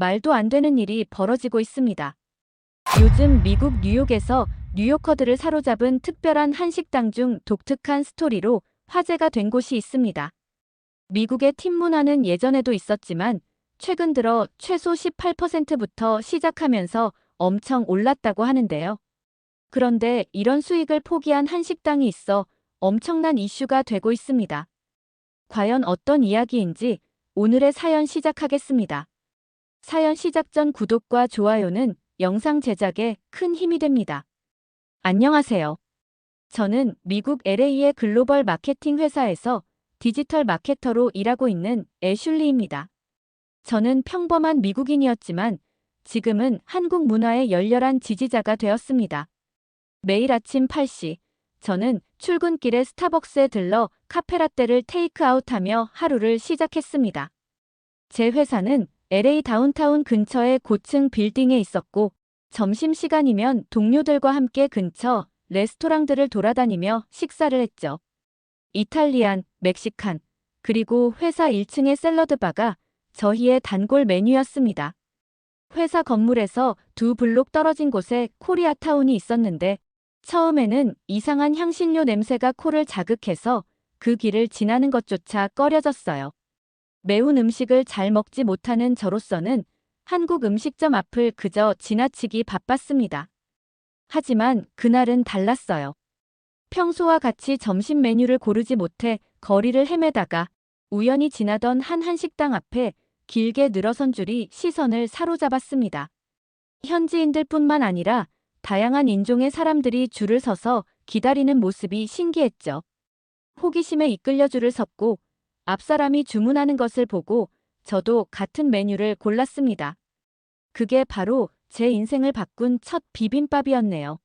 말도 안 되는 일이 벌어지고 있습니다. 요즘 미국 뉴욕에서 뉴요커들을 사로잡은 특별한 한식당 중 독특한 스토리로 화제가 된 곳이 있습니다. 미국의 팀 문화는 예전에도 있었지만 최근 들어 최소 18%부터 시작하면서 엄청 올랐다고 하는데요. 그런데 이런 수익을 포기한 한식당이 있어 엄청난 이슈가 되고 있습니다. 과연 어떤 이야기인지 오늘의 사연 시작하겠습니다. 사연 시작 전 구독과 좋아요는 영상 제작에 큰 힘이 됩니다. 안녕하세요. 저는 미국 LA의 글로벌 마케팅 회사에서 디지털 마케터로 일하고 있는 애슐리입니다. 저는 평범한 미국인이었지만 지금은 한국 문화의 열렬한 지지자가 되었습니다. 매일 아침 8시, 저는 출근길에 스타벅스에 들러 카페라떼를 테이크아웃하며 하루를 시작했습니다. 제 회사는 LA 다운타운 근처의 고층 빌딩에 있었고, 점심시간이면 동료들과 함께 근처 레스토랑들을 돌아다니며 식사를 했죠. 이탈리안, 멕시칸, 그리고 회사 1층의 샐러드바가 저희의 단골 메뉴였습니다. 회사 건물에서 2블록 떨어진 곳에 코리아타운이 있었는데 처음에는 이상한 향신료 냄새가 코를 자극해서 그 길을 지나는 것조차 꺼려졌어요. 매운 음식을 잘 먹지 못하는 저로서는 한국 음식점 앞을 그저 지나치기 바빴습니다. 하지만 그날은 달랐어요. 평소와 같이 점심 메뉴를 고르지 못해 거리를 헤매다가 우연히 지나던 한 한식당 앞에 길게 늘어선 줄이 시선을 사로잡았습니다. 현지인들뿐만 아니라 다양한 인종의 사람들이 줄을 서서 기다리는 모습이 신기했죠. 호기심에 이끌려 줄을 섰고 앞사람이 주문하는 것을 보고 저도 같은 메뉴를 골랐습니다. 그게 바로 제 인생을 바꾼 첫 비빔밥이었네요.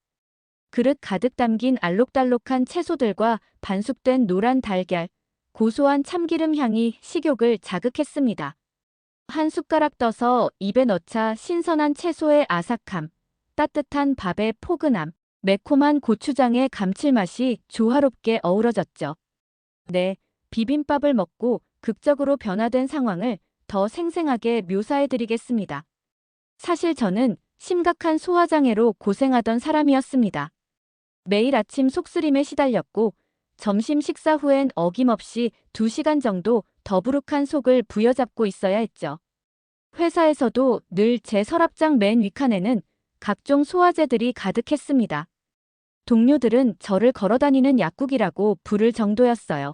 그릇 가득 담긴 알록달록한 채소들과 반숙된 노란 달걀, 고소한 참기름 향이 식욕을 자극했습니다. 한 숟가락 떠서 입에 넣자 신선한 채소의 아삭함, 따뜻한 밥의 포근함, 매콤한 고추장의 감칠맛이 조화롭게 어우러졌죠. 네, 비빔밥을 먹고 극적으로 변화된 상황을 더 생생하게 묘사해드리겠습니다. 사실 저는 심각한 소화장애로 고생하던 사람이었습니다. 매일 아침 속쓰림에 시달렸고 점심 식사 후엔 어김없이 2시간 정도 더부룩한 속을 부여잡고 있어야 했죠. 회사에서도 늘 제 서랍장 맨 윗칸에는 각종 소화제들이 가득했습니다. 동료들은 저를 걸어다니는 약국이라고 부를 정도였어요.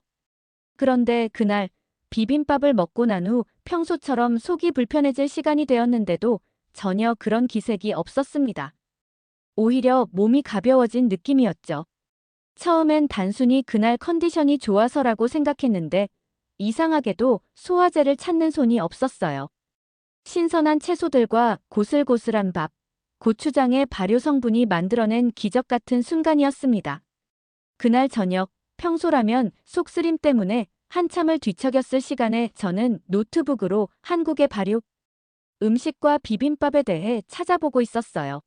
그런데 그날 비빔밥을 먹고 난 후 평소처럼 속이 불편해질 시간이 되었는데도 전혀 그런 기색이 없었습니다. 오히려 몸이 가벼워진 느낌이었죠. 처음엔 단순히 그날 컨디션이 좋아서라고 생각했는데 이상하게도 소화제를 찾는 손이 없었어요. 신선한 채소들과 고슬고슬한 밥, 고추장의 발효 성분이 만들어낸 기적 같은 순간이었습니다. 그날 저녁, 평소라면 속쓰림 때문에 한참을 뒤척였을 시간에 저는 노트북으로 한국의 발효 음식과 비빔밥에 대해 찾아보고 있었어요.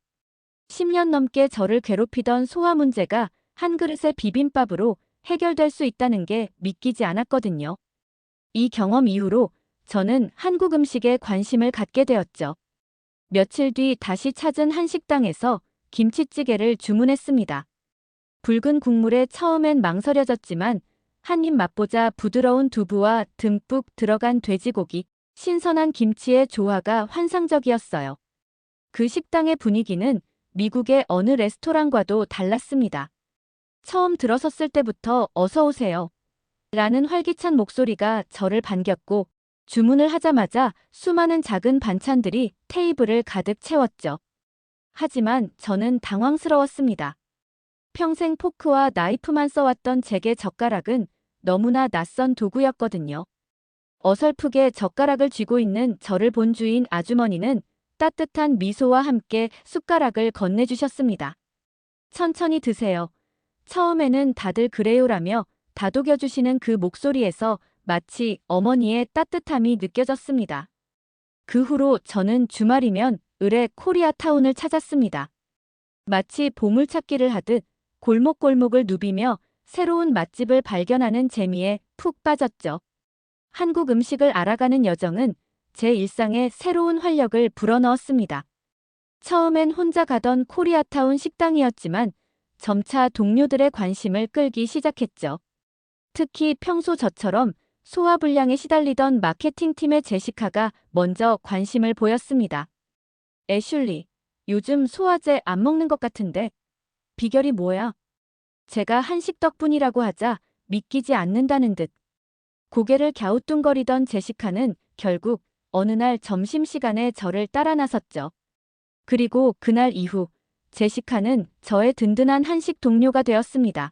10년 넘게 저를 괴롭히던 소화 문제가 한 그릇의 비빔밥으로 해결될 수 있다는 게 믿기지 않았거든요. 이 경험 이후로 저는 한국 음식에 관심을 갖게 되었죠. 며칠 뒤 다시 찾은 한식당에서 김치찌개를 주문했습니다. 붉은 국물에 처음엔 망설여졌지만 한 입 맛보자 부드러운 두부와 듬뿍 들어간 돼지고기, 신선한 김치의 조화가 환상적이었어요. 그 식당의 분위기는 미국의 어느 레스토랑과도 달랐습니다. 처음 들어섰을 때부터 어서 오세요 라는 활기찬 목소리가 저를 반겼고 주문을 하자마자 수많은 작은 반찬들이 테이블을 가득 채웠죠. 하지만 저는 당황스러웠습니다. 평생 포크와 나이프만 써왔던 제게 젓가락은 너무나 낯선 도구였거든요. 어설프게 젓가락을 쥐고 있는 저를 본 주인 아주머니는 따뜻한 미소와 함께 숟가락을 건네주셨습니다. 천천히 드세요. 처음에는 다들 그래요라며 다독여주시는 그 목소리에서 마치 어머니의 따뜻함이 느껴졌습니다. 그 후로 저는 주말이면 을의 코리아타운을 찾았습니다. 마치 보물찾기를 하듯 골목골목을 누비며 새로운 맛집을 발견하는 재미에 푹 빠졌죠. 한국 음식을 알아가는 여정은 제 일상에 새로운 활력을 불어넣었습니다. 처음엔 혼자 가던 코리아타운 식당이었지만 점차 동료들의 관심을 끌기 시작했죠. 특히 평소 저처럼 소화불량에 시달리던 마케팅팀의 제시카가 먼저 관심을 보였습니다. 애슐리, 요즘 소화제 안 먹는 것 같은데 비결이 뭐야? 제가 한식 덕분이라고 하자 믿기지 않는다는 듯 고개를 갸우뚱거리던 제시카는 결국 어느 날 점심시간에 저를 따라 나섰죠. 그리고 그날 이후 제시카는 저의 든든한 한식 동료가 되었습니다.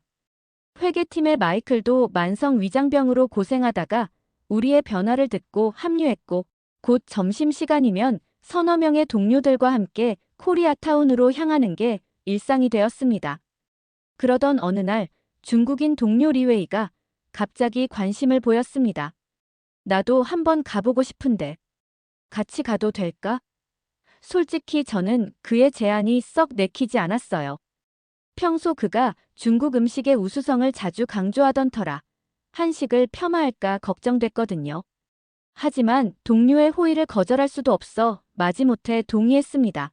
회계팀의 마이클도 만성 위장병으로 고생하다가 우리의 변화를 듣고 합류했고 곧 점심시간이면 서너 명의 동료들과 함께 코리아타운으로 향하는 게 일상이 되었습니다. 그러던 어느 날 중국인 동료 리웨이가 갑자기 관심을 보였습니다. 나도 한번 가보고 싶은데 같이 가도 될까? 솔직히 저는 그의 제안이 썩 내키지 않았어요. 평소 그가 중국 음식의 우수성을 자주 강조하던 터라 한식을 폄하할까 걱정됐거든요. 하지만 동료의 호의를 거절할 수도 없어 마지못해 동의했습니다.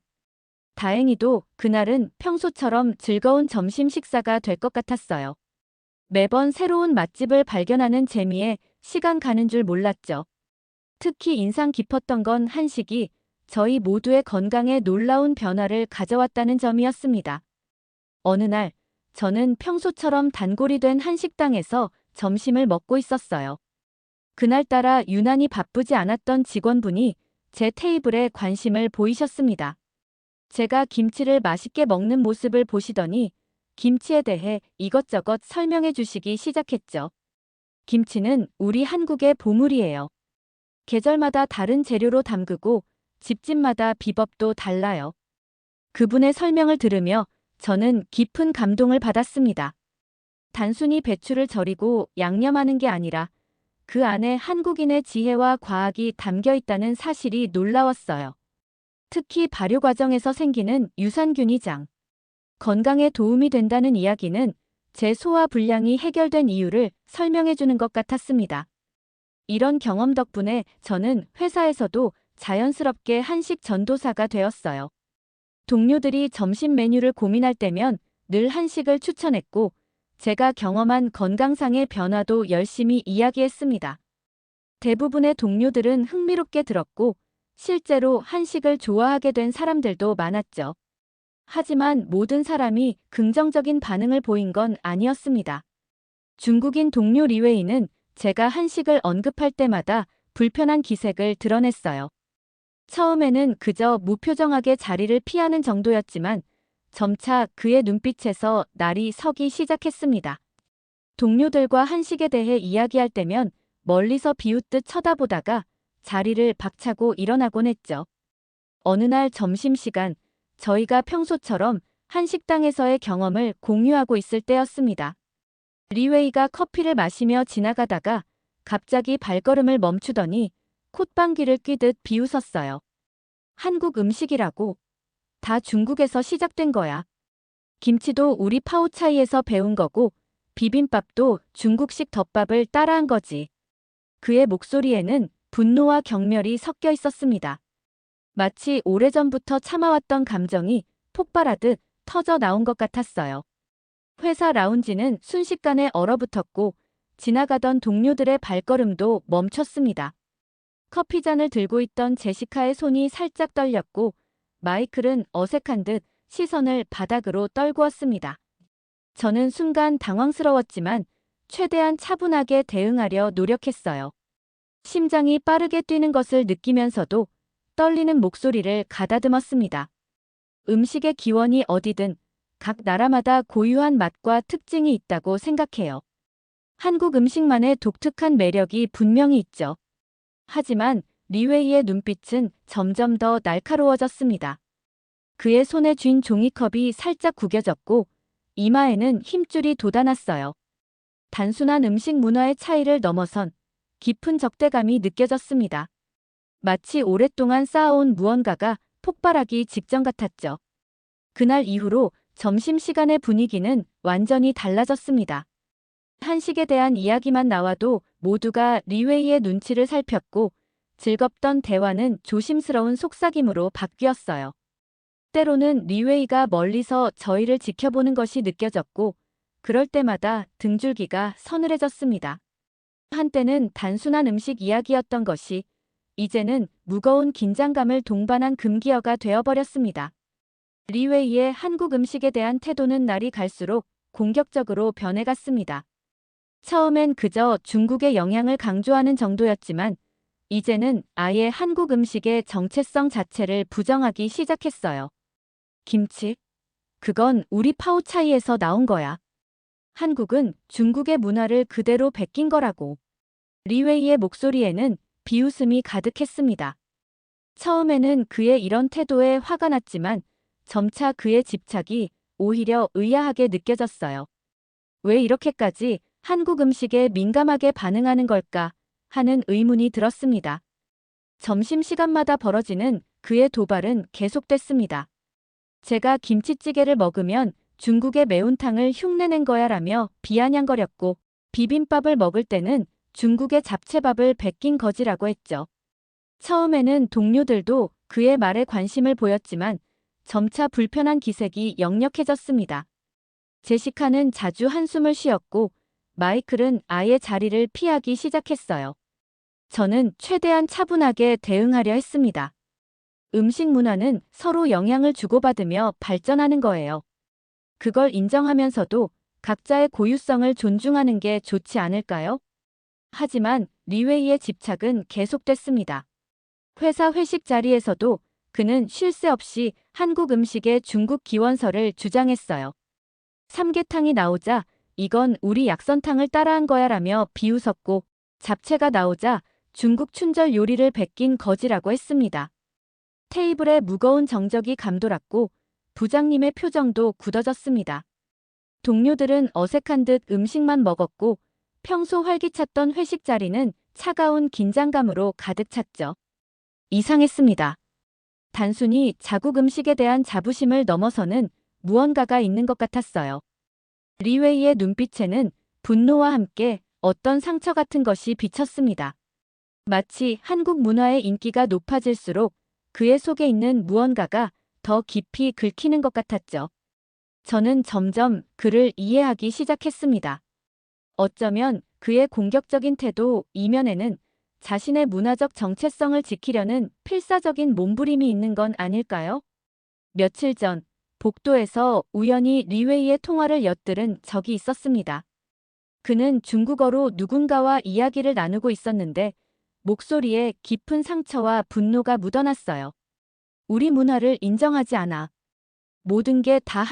다행히도 그날은 평소처럼 즐거운 점심 식사가 될 것 같았어요. 매번 새로운 맛집을 발견하는 재미에 시간 가는 줄 몰랐죠. 특히 인상 깊었던 건 한식이 저희 모두의 건강에 놀라운 변화를 가져왔다는 점이었습니다. 어느 날 저는 평소처럼 단골이 된 한식당에서 점심을 먹고 있었어요. 그날따라 유난히 바쁘지 않았던 직원분이 제 테이블에 관심을 보이셨습니다. 제가 김치를 맛있게 먹는 모습을 보시더니 김치에 대해 이것저것 설명해 주시기 시작했죠. 김치는 우리 한국의 보물이에요. 계절마다 다른 재료로 담그고 집집마다 비법도 달라요. 그분의 설명을 들으며 저는 깊은 감동을 받았습니다. 단순히 배추를 절이고 양념하는 게 아니라 그 안에 한국인의 지혜와 과학이 담겨 있다는 사실이 놀라웠어요. 특히 발효 과정에서 생기는 유산균이장, 건강에 도움이 된다는 이야기는 제 소화 불량이 해결된 이유를 설명해 주는 것 같았습니다. 이런 경험 덕분에 저는 회사에서도 자연스럽게 한식 전도사가 되었어요. 동료들이 점심 메뉴를 고민할 때면 늘 한식을 추천했고 제가 경험한 건강상의 변화도 열심히 이야기했습니다. 대부분의 동료들은 흥미롭게 들었고 실제로 한식을 좋아하게 된 사람들도 많았죠. 하지만 모든 사람이 긍정적인 반응을 보인 건 아니었습니다. 중국인 동료 리웨이는 제가 한식을 언급할 때마다 불편한 기색을 드러냈어요. 처음에는 그저 무표정하게 자리를 피하는 정도였지만 점차 그의 눈빛에서 날이 서기 시작했습니다. 동료들과 한식에 대해 이야기할 때면 멀리서 비웃듯 쳐다보다가 자리를 박차고 일어나곤 했죠. 어느 날 점심시간, 저희가 평소처럼 한식당에서의 경험을 공유하고 있을 때였습니다. 리웨이가 커피를 마시며 지나가다가 갑자기 발걸음을 멈추더니 콧방귀를 뀌듯 비웃었어요. 한국 음식이라고. 다 중국에서 시작된 거야. 김치도 우리 파오차이에서 배운 거고 비빔밥도 중국식 덮밥을 따라한 거지. 그의 목소리에는 분노와 경멸이 섞여 있었습니다. 마치 오래전부터 참아왔던 감정이 폭발하듯 터져 나온 것 같았어요. 회사 라운지는 순식간에 얼어붙었고 지나가던 동료들의 발걸음도 멈췄습니다. 커피잔을 들고 있던 제시카의 손이 살짝 떨렸고 마이클은 어색한 듯 시선을 바닥으로 떨구었습니다. 저는 순간 당황스러웠지만 최대한 차분하게 대응하려 노력했어요. 심장이 빠르게 뛰는 것을 느끼면서도 떨리는 목소리를 가다듬었습니다. 음식의 기원이 어디든 각 나라마다 고유한 맛과 특징이 있다고 생각해요. 한국 음식만의 독특한 매력이 분명히 있죠. 하지만 리웨이의 눈빛은 점점 더 날카로워졌습니다. 그의 손에 쥔 종이컵이 살짝 구겨졌고 이마에는 힘줄이 돋아났어요. 단순한 음식 문화의 차이를 넘어선 깊은 적대감이 느껴졌습니다. 마치 오랫동안 쌓아온 무언가가 폭발하기 직전 같았죠. 그날 이후로 점심시간의 분위기는 완전히 달라졌습니다. 한식에 대한 이야기만 나와도 모두가 리웨이의 눈치를 살폈고 즐겁던 대화는 조심스러운 속삭임으로 바뀌었어요. 때로는 리웨이가 멀리서 저희를 지켜보는 것이 느껴졌고, 그럴 때마다 등줄기가 서늘해졌습니다. 한때는 단순한 음식 이야기였던 것이 이제는 무거운 긴장감을 동반한 금기어가 되어버렸습니다. 리웨이의 한국 음식에 대한 태도는 날이 갈수록 공격적으로 변해갔습니다. 처음엔 그저 중국의 영향을 강조하는 정도였지만 이제는 아예 한국 음식의 정체성 자체를 부정하기 시작했어요. 김치? 그건 우리 파오차이에서 나온 거야. 한국은 중국의 문화를 그대로 베낀 거라고. 리웨이의 목소리에는 비웃음이 가득했습니다. 처음에는 그의 이런 태도에 화가 났지만 점차 그의 집착이 오히려 의아하게 느껴졌어요. 왜 이렇게까지 한국 음식에 민감하게 반응하는 걸까 하는 의문이 들었습니다. 점심시간마다 벌어지는 그의 도발은 계속됐습니다. 제가 김치찌개를 먹으면 중국의 매운탕을 흉내낸 거야라며 비아냥거렸고 비빔밥을 먹을 때는 중국의 잡채밥을 베낀 거지라고 했죠. 처음에는 동료들도 그의 말에 관심을 보였지만 점차 불편한 기색이 역력해졌습니다. 제시카는 자주 한숨을 쉬었고 마이클은 아예 자리를 피하기 시작했어요. 저는 최대한 차분하게 대응하려 했습니다. 음식 문화는 서로 영향을 주고받으며 발전하는 거예요. 그걸 인정하면서도 각자의 고유성을 존중하는 게 좋지 않을까요? 하지만 리웨이의 집착은 계속됐습니다. 회사 회식 자리에서도 그는 쉴 새 없이 한국 음식의 중국 기원서를 주장했어요. 삼계탕이 나오자 이건 우리 약선탕을 따라한 거야라며 비웃었고 잡채가 나오자 중국 춘절 요리를 베낀 거지라고 했습니다. 테이블에 무거운 정적이 감돌았고 부장님의 표정도 굳어졌습니다. 동료들은 어색한 듯 음식만 먹었고 평소 활기찼던 회식 자리는 차가운 긴장감으로 가득 찼죠. 이상했습니다. 단순히 자국 음식에 대한 자부심을 넘어서는 무언가가 있는 것 같았어요. 리웨이의 눈빛에는 분노와 함께 어떤 상처 같은 것이 비쳤습니다. 마치 한국 문화의 인기가 높아질수록 그의 속에 있는 무언가가 더 깊이 긁히는 것 같았죠. 저는 점점 그를 이해하기 시작했습니다. 어쩌면 그의 공격적인 태도 이면에는 자신의 문화적 정체성을 지키려는 필사적인 몸부림이 있는 건 아닐까요? 며칠 전 복도에서 우연히 리웨이의 통화를 엿들은 적이 있었습니다. 그는 중국어로 누군가와 이야기를 나누고 있었는데 목소리에 깊은 상처와 분노가 묻어났어요. 우리 문화를 인정하지 않아. 모든 게 다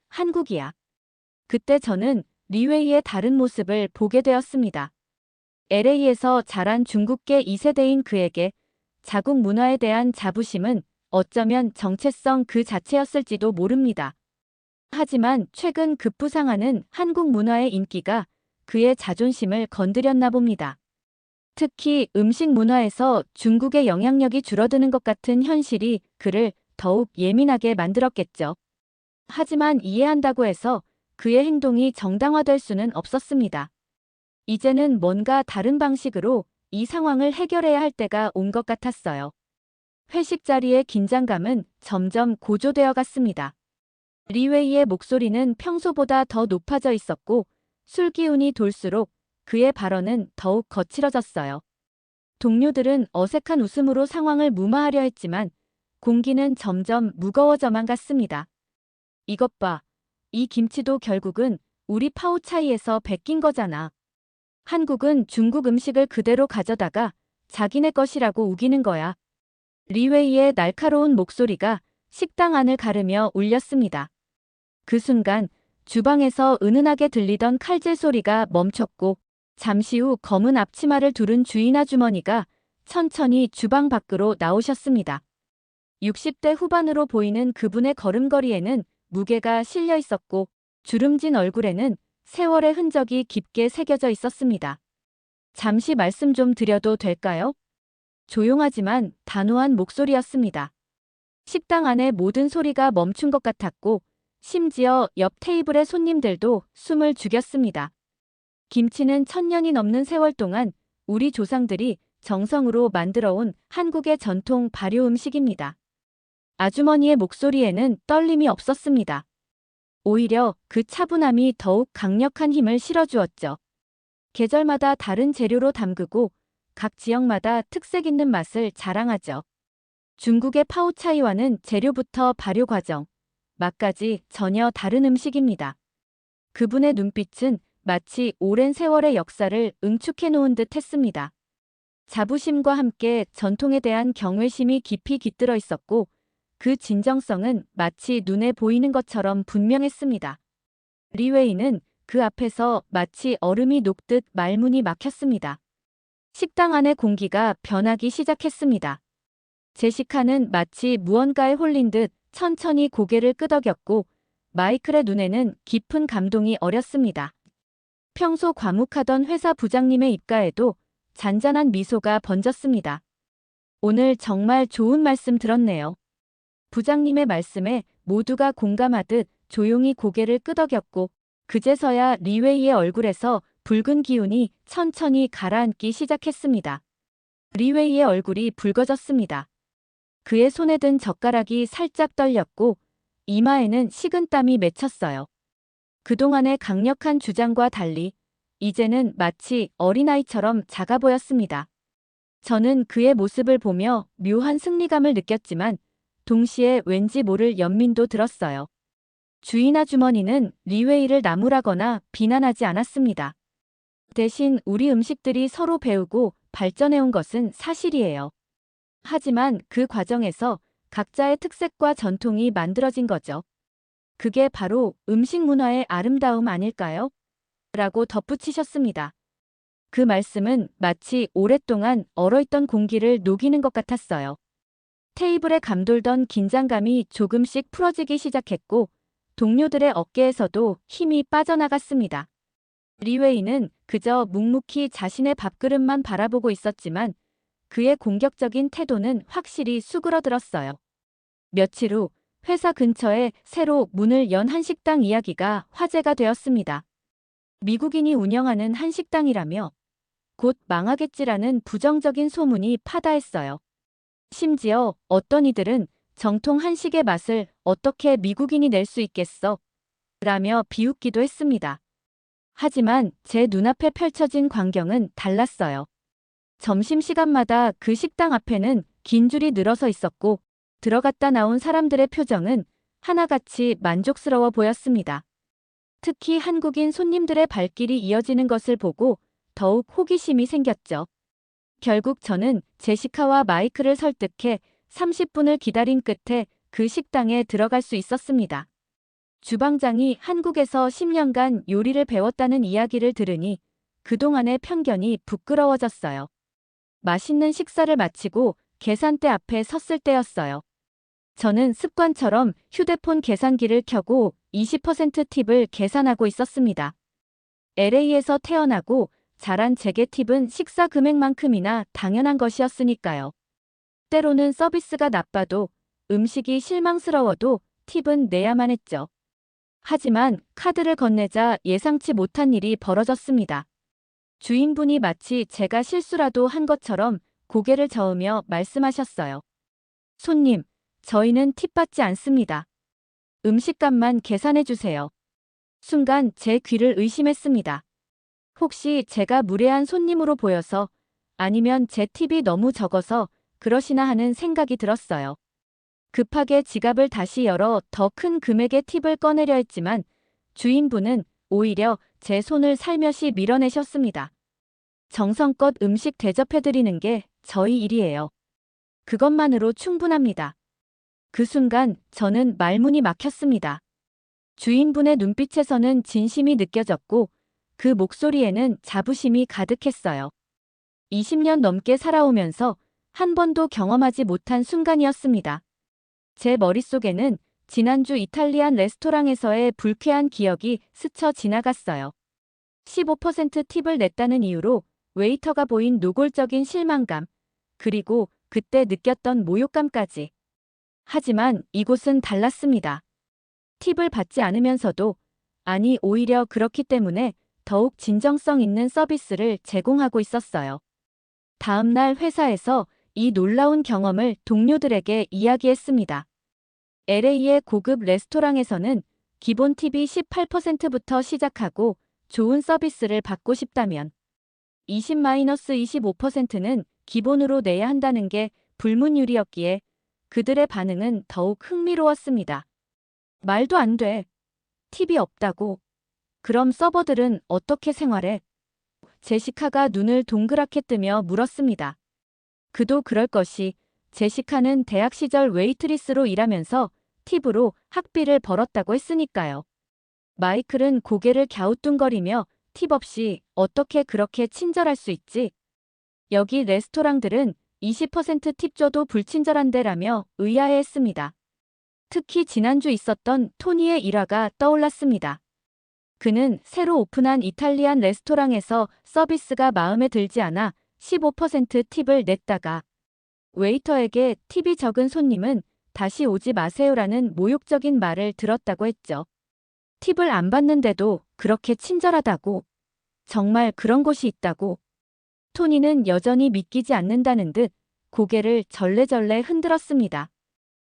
한국이야. 그때 저는 리웨이의 다른 모습을 보게 되었습니다. LA에서 자란 중국계 2세대인 그에게 자국 문화에 대한 자부심은 어쩌면 정체성 그 자체였을지도 모릅니다. 하지만 최근 급부상하는 한국 문화의 인기가 그의 자존심을 건드렸나 봅니다. 특히 음식 문화에서 중국의 영향력이 줄어드는 것 같은 현실이 그를 더욱 예민하게 만들었겠죠. 하지만 이해한다고 해서 그의 행동이 정당화될 수는 없었습니다. 이제는 뭔가 다른 방식으로 이 상황을 해결해야 할 때가 온 것 같았어요. 회식 자리의 긴장감은 점점 고조되어 갔습니다. 리웨이의 목소리는 평소보다 더 높아져 있었고 술 기운이 돌수록 그의 발언은 더욱 거칠어졌어요. 동료들은 어색한 웃음으로 상황을 무마하려 했지만 공기는 점점 무거워져만 갔습니다. 이것 봐. 이 김치도 결국은 우리 파오차이에서 베낀 거잖아. 한국은 중국 음식을 그대로 가져다가 자기네 것이라고 우기는 거야. 리웨이의 날카로운 목소리가 식당 안을 가르며 울렸습니다. 그 순간 주방에서 은은하게 들리던 칼질 소리가 멈췄고 잠시 후 검은 앞치마를 두른 주인 아주머니가 천천히 주방 밖으로 나오셨습니다. 60대 후반으로 보이는 그분의 걸음걸이에는 무게가 실려 있었고 주름진 얼굴에는 세월의 흔적이 깊게 새겨져 있었습니다. 잠시 말씀 좀 드려도 될까요? 조용하지만 단호한 목소리였습니다. 식당 안의 모든 소리가 멈춘 것 같았고 심지어 옆 테이블의 손님들도 숨을 죽였습니다. 김치는 1000년이 넘는 세월 동안 우리 조상들이 정성으로 만들어온 한국의 전통 발효 음식입니다. 아주머니의 목소리에는 떨림이 없었습니다. 오히려 그 차분함이 더욱 강력한 힘을 실어주었죠. 계절마다 다른 재료로 담그고 각 지역마다 특색 있는 맛을 자랑하죠. 중국의 파오차이와는 재료부터 발효 과정, 맛까지 전혀 다른 음식입니다. 그분의 눈빛은 마치 오랜 세월의 역사를 응축해 놓은 듯 했습니다. 자부심과 함께 전통에 대한 경외심이 깊이 깃들어 있었고 그 진정성은 마치 눈에 보이는 것처럼 분명했습니다. 리웨이는 그 앞에서 마치 얼음이 녹듯 말문이 막혔습니다. 식당 안의 공기가 변하기 시작했습니다. 제시카는 마치 무언가에 홀린 듯 천천히 고개를 끄덕였고 마이클의 눈에는 깊은 감동이 어렸습니다. 평소 과묵하던 회사 부장님의 입가에도 잔잔한 미소가 번졌습니다. 오늘 정말 좋은 말씀 들었네요. 부장님의 말씀에 모두가 공감하듯 조용히 고개를 끄덕였고 그제서야 리웨이의 얼굴에서 붉은 기운이 천천히 가라앉기 시작했습니다. 리웨이의 얼굴이 붉어졌습니다. 그의 손에 든 젓가락이 살짝 떨렸고 이마에는 식은땀이 맺혔어요. 그동안의 강력한 주장과 달리 이제는 마치 어린아이처럼 작아 보였습니다. 저는 그의 모습을 보며 묘한 승리감을 느꼈지만 동시에 왠지 모를 연민도 들었어요. 주인 아주머니는 리웨이를 나무라거나 비난하지 않았습니다. 대신 우리 음식들이 서로 배우고 발전해온 것은 사실이에요. 하지만 그 과정에서 각자의 특색과 전통이 만들어진 거죠. 그게 바로 음식 문화의 아름다움 아닐까요? 라고 덧붙이셨습니다. 그 말씀은 마치 오랫동안 얼어있던 공기를 녹이는 것 같았어요. 테이블에 감돌던 긴장감이 조금씩 풀어지기 시작했고 동료들의 어깨에서도 힘이 빠져나갔습니다. 리웨이는 그저 묵묵히 자신의 밥그릇만 바라보고 있었지만 그의 공격적인 태도는 확실히 수그러들었어요. 며칠 후 회사 근처에 새로 문을 연 한식당 이야기가 화제가 되었습니다. 미국인이 운영하는 한식당이라며 곧 망하겠지라는 부정적인 소문이 파다했어요. 심지어 어떤 이들은 정통 한식의 맛을 어떻게 미국인이 낼 수 있겠어? 라며 비웃기도 했습니다. 하지만 제 눈앞에 펼쳐진 광경은 달랐어요. 점심시간마다 그 식당 앞에는 긴 줄이 늘어서 있었고 들어갔다 나온 사람들의 표정은 하나같이 만족스러워 보였습니다. 특히 한국인 손님들의 발길이 이어지는 것을 보고 더욱 호기심이 생겼죠. 결국 저는 제시카와 마이클을 설득해 30분을 기다린 끝에 그 식당에 들어갈 수 있었습니다. 주방장이 한국에서 10년간 요리를 배웠다는 이야기를 들으니 그동안의 편견이 부끄러워졌어요. 맛있는 식사를 마치고 계산대 앞에 섰을 때였어요. 저는 습관처럼 휴대폰 계산기를 켜고 20% 팁을 계산하고 있었습니다. LA에서 태어나고 자란 제게 팁은 식사 금액만큼이나 당연한 것이었으니까요. 때로는 서비스가 나빠도 음식이 실망스러워도 팁은 내야만 했죠. 하지만 카드를 건네자 예상치 못한 일이 벌어졌습니다. 주인분이 마치 제가 실수라도 한 것처럼 고개를 저으며 말씀하셨어요. 손님, 저희는 팁 받지 않습니다. 음식값만 계산해 주세요. 순간 제 귀를 의심했습니다. 혹시 제가 무례한 손님으로 보여서 아니면 제 팁이 너무 적어서 그러시나 하는 생각이 들었어요. 급하게 지갑을 다시 열어 더 큰 금액의 팁을 꺼내려 했지만 주인분은 오히려 제 손을 살며시 밀어내셨습니다. 정성껏 음식 대접해드리는 게 저희 일이에요. 그것만으로 충분합니다. 그 순간 저는 말문이 막혔습니다. 주인분의 눈빛에서는 진심이 느껴졌고 그 목소리에는 자부심이 가득했어요. 20년 넘게 살아오면서 한 번도 경험하지 못한 순간이었습니다. 제 머릿속에는 지난주 이탈리안 레스토랑에서의 불쾌한 기억이 스쳐 지나갔어요. 15% 팁을 냈다는 이유로 웨이터가 보인 노골적인 실망감, 그리고 그때 느꼈던 모욕감까지. 하지만 이곳은 달랐습니다. 팁을 받지 않으면서도, 아니 오히려 그렇기 때문에 더욱 진정성 있는 서비스를 제공하고 있었어요. 다음 날 회사에서 이 놀라운 경험을 동료들에게 이야기했습니다. LA의 고급 레스토랑에서는 기본 팁이 18%부터 시작하고 좋은 서비스를 받고 싶다면 20-25%는 기본으로 내야 한다는 게 불문율이었기에 그들의 반응은 더욱 흥미로웠습니다. 말도 안 돼. 팁이 없다고. 그럼 서버들은 어떻게 생활해? 제시카가 눈을 동그랗게 뜨며 물었습니다. 그도 그럴 것이. 제시카는 대학 시절 웨이트리스로 일하면서 팁으로 학비를 벌었다고 했으니까요. 마이클은 고개를 갸우뚱거리며 팁 없이 어떻게 그렇게 친절할 수 있지? 여기 레스토랑들은 20%팁 줘도 불친절한데라며 의아해했습니다. 특히 지난주 있었던 토니의 일화가 떠올랐습니다. 그는 새로 오픈한 이탈리안 레스토랑에서 서비스가 마음에 들지 않아 15% 팁을 냈다가 웨이터에게 팁이 적은 손님은 다시 오지 마세요라는 모욕적인 말을 들었다고 했죠. 팁을 안 받는데도 그렇게 친절하다고? 정말 그런 곳이 있다고? 토니는 여전히 믿기지 않는다는 듯 고개를 절레절레 흔들었습니다.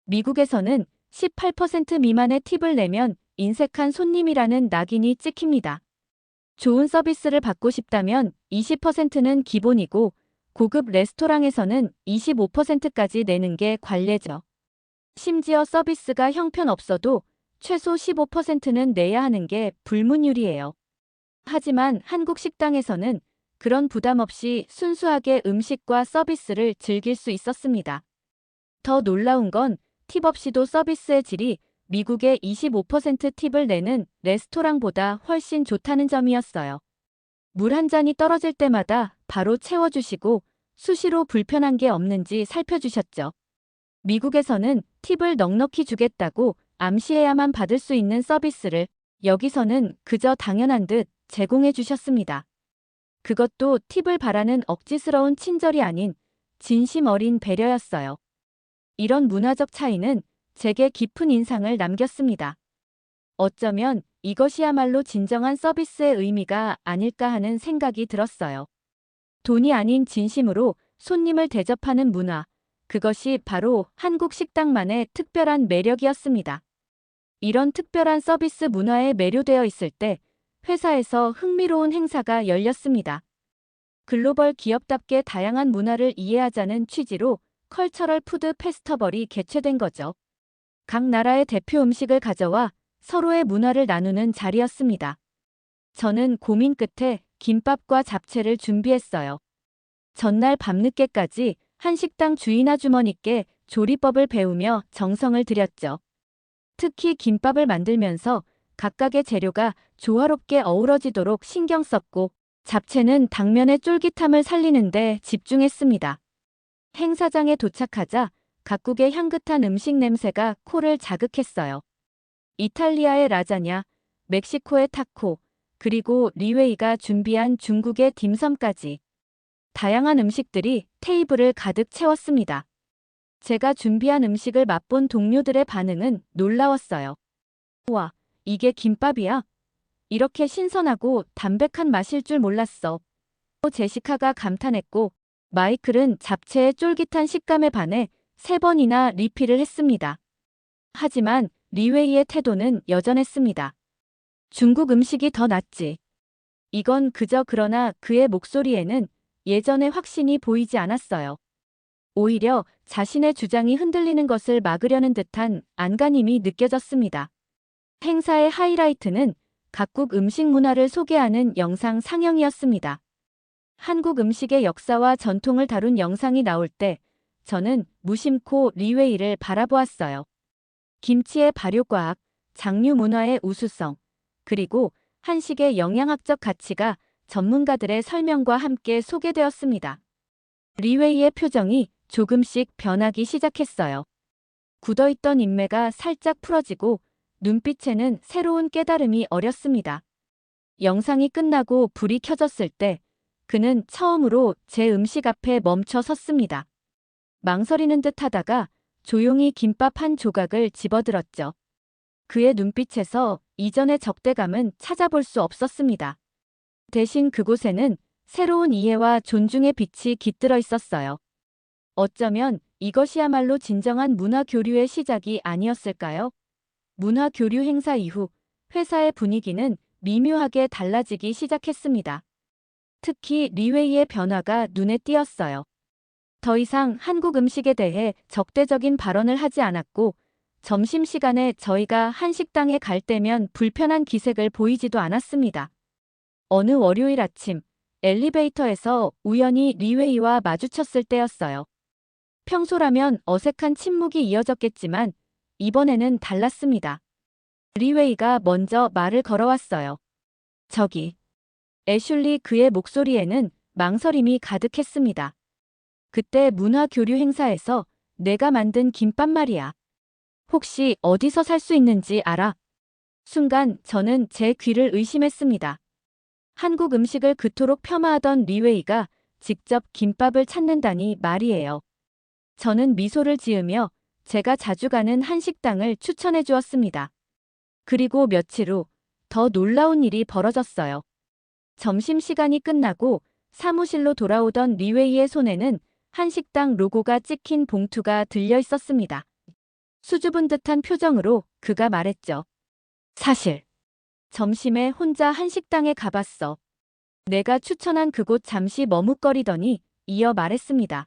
미국에서는 18% 미만의 팁을 내면 인색한 손님이라는 낙인이 찍힙니다. 좋은 서비스를 받고 싶다면 20%는 기본이고 고급 레스토랑에서는 25%까지 내는 게 관례죠. 심지어 서비스가 형편없어도 최소 15%는 내야 하는 게 불문율이에요. 하지만 한국 식당에서는 그런 부담 없이 순수하게 음식과 서비스를 즐길 수 있었습니다. 더 놀라운 건 팁 없이도 서비스의 질이 미국의 25% 팁을 내는 레스토랑보다 훨씬 좋다는 점이었어요. 물 한 잔이 떨어질 때마다 바로 채워주시고 수시로 불편한 게 없는지 살펴주셨죠. 미국에서는 팁을 넉넉히 주겠다고 암시해야만 받을 수 있는 서비스를 여기서는 그저 당연한 듯 제공해 주셨습니다. 그것도 팁을 바라는 억지스러운 친절이 아닌 진심 어린 배려였어요. 이런 문화적 차이는 제게 깊은 인상을 남겼습니다. 어쩌면 이것이야말로 진정한 서비스의 의미가 아닐까 하는 생각이 들었어요. 돈이 아닌 진심으로 손님을 대접하는 문화, 그것이 바로 한국 식당만의 특별한 매력이었습니다. 이런 특별한 서비스 문화에 매료되어 있을 때 회사에서 흥미로운 행사가 열렸습니다. 글로벌 기업답게 다양한 문화를 이해하자는 취지로 컬처럴 푸드 페스터벌이 개최된 거죠. 각 나라의 대표 음식을 가져와 서로의 문화를 나누는 자리였습니다. 저는 고민 끝에 김밥과 잡채를 준비했어요. 전날 밤늦게까지 한 식당 주인 아주머니께 조리법을 배우며 정성을 들였죠. 특히 김밥을 만들면서 각각의 재료가 조화롭게 어우러지도록 신경 썼고 잡채는 당면의 쫄깃함을 살리는데 집중했습니다. 행사장에 도착하자 각국의 향긋한 음식 냄새가 코를 자극했어요. 이탈리아의 라자냐, 멕시코의 타코, 그리고 리웨이가 준비한 중국의 딤섬까지 다양한 음식들이 테이블을 가득 채웠습니다. 제가 준비한 음식을 맛본 동료들의 반응은 놀라웠어요. 우와, 이게 김밥이야? 이렇게 신선하고 담백한 맛일 줄 몰랐어. 제시카가 감탄했고 마이클은 잡채의 쫄깃한 식감에 반해 3번이나 리필을 했습니다. 하지만 리웨이의 태도는 여전했습니다. 중국 음식이 더 낫지. 이건 그저 그러나 그의 목소리에는 예전의 확신이 보이지 않았어요. 오히려 자신의 주장이 흔들리는 것을 막으려는 듯한 안간힘이 느껴졌습니다. 행사의 하이라이트는 각국 음식 문화를 소개하는 영상 상영이었습니다. 한국 음식의 역사와 전통을 다룬 영상이 나올 때 저는 무심코 리웨이를 바라보았어요. 김치의 발효과학, 장류 문화의 우수성, 그리고 한식의 영양학적 가치가 전문가들의 설명과 함께 소개되었습니다. 리웨이의 표정이 조금씩 변하기 시작했어요. 굳어있던 인매가 살짝 풀어지고 눈빛에는 새로운 깨달음이 어렸습니다. 영상이 끝나고 불이 켜졌을 때 그는 처음으로 제 음식 앞에 멈춰 섰습니다. 망설이는 듯 하다가 조용히 김밥 한 조각을 집어들었죠. 그의 눈빛에서 이전의 적대감은 찾아볼 수 없었습니다. 대신 그곳에는 새로운 이해와 존중의 빛이 깃들어 있었어요. 어쩌면 이것이야말로 진정한 문화 교류의 시작이 아니었을까요? 문화 교류 행사 이후 회사의 분위기는 미묘하게 달라지기 시작했습니다. 특히 리웨이의 변화가 눈에 띄었어요. 더 이상 한국 음식에 대해 적대적인 발언을 하지 않았고, 점심시간에 저희가 한식당에 갈 때면 불편한 기색을 보이지도 않았습니다. 어느 월요일 아침, 엘리베이터에서 우연히 리웨이와 마주쳤을 때였어요. 평소라면 어색한 침묵이 이어졌겠지만, 이번에는 달랐습니다. 리웨이가 먼저 말을 걸어왔어요. 저기. 애슐리, 그의 목소리에는 망설임이 가득했습니다. 그때 문화교류 행사에서 내가 만든 김밥 말이야. 혹시 어디서 살 수 있는지 알아? 순간 저는 제 귀를 의심했습니다. 한국 음식을 그토록 폄하하던 리웨이가 직접 김밥을 찾는다니 말이에요. 저는 미소를 지으며 제가 자주 가는 한식당을 추천해 주었습니다. 그리고 며칠 후 더 놀라운 일이 벌어졌어요. 점심시간이 끝나고 사무실로 돌아오던 리웨이의 손에는 한식당 로고가 찍힌 봉투가 들려 있었습니다. 수줍은 듯한 표정으로 그가 말했죠. 사실 점심에 혼자 한식당에 가봤어. 내가 추천한 그곳 잠시 머뭇거리더니 이어 말했습니다.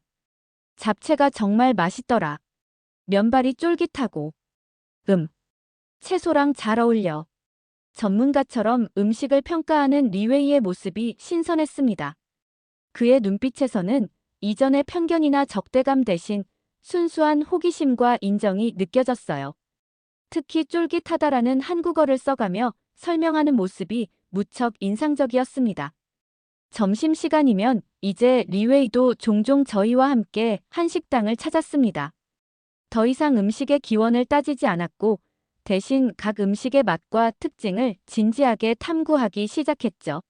잡채가 정말 맛있더라. 면발이 쫄깃하고. 채소랑 잘 어울려. 전문가처럼 음식을 평가하는 리웨이의 모습이 신선했습니다. 그의 눈빛에서는 이전의 편견이나 적대감 대신 순수한 호기심과 인정이 느껴졌어요. 특히 쫄깃하다라는 한국어를 써가며 설명하는 모습이 무척 인상적이었습니다. 점심시간이면 이제 리웨이도 종종 저희와 함께 한식당을 찾았습니다. 더 이상 음식의 기원을 따지지 않았고 대신 각 음식의 맛과 특징을 진지하게 탐구하기 시작했죠.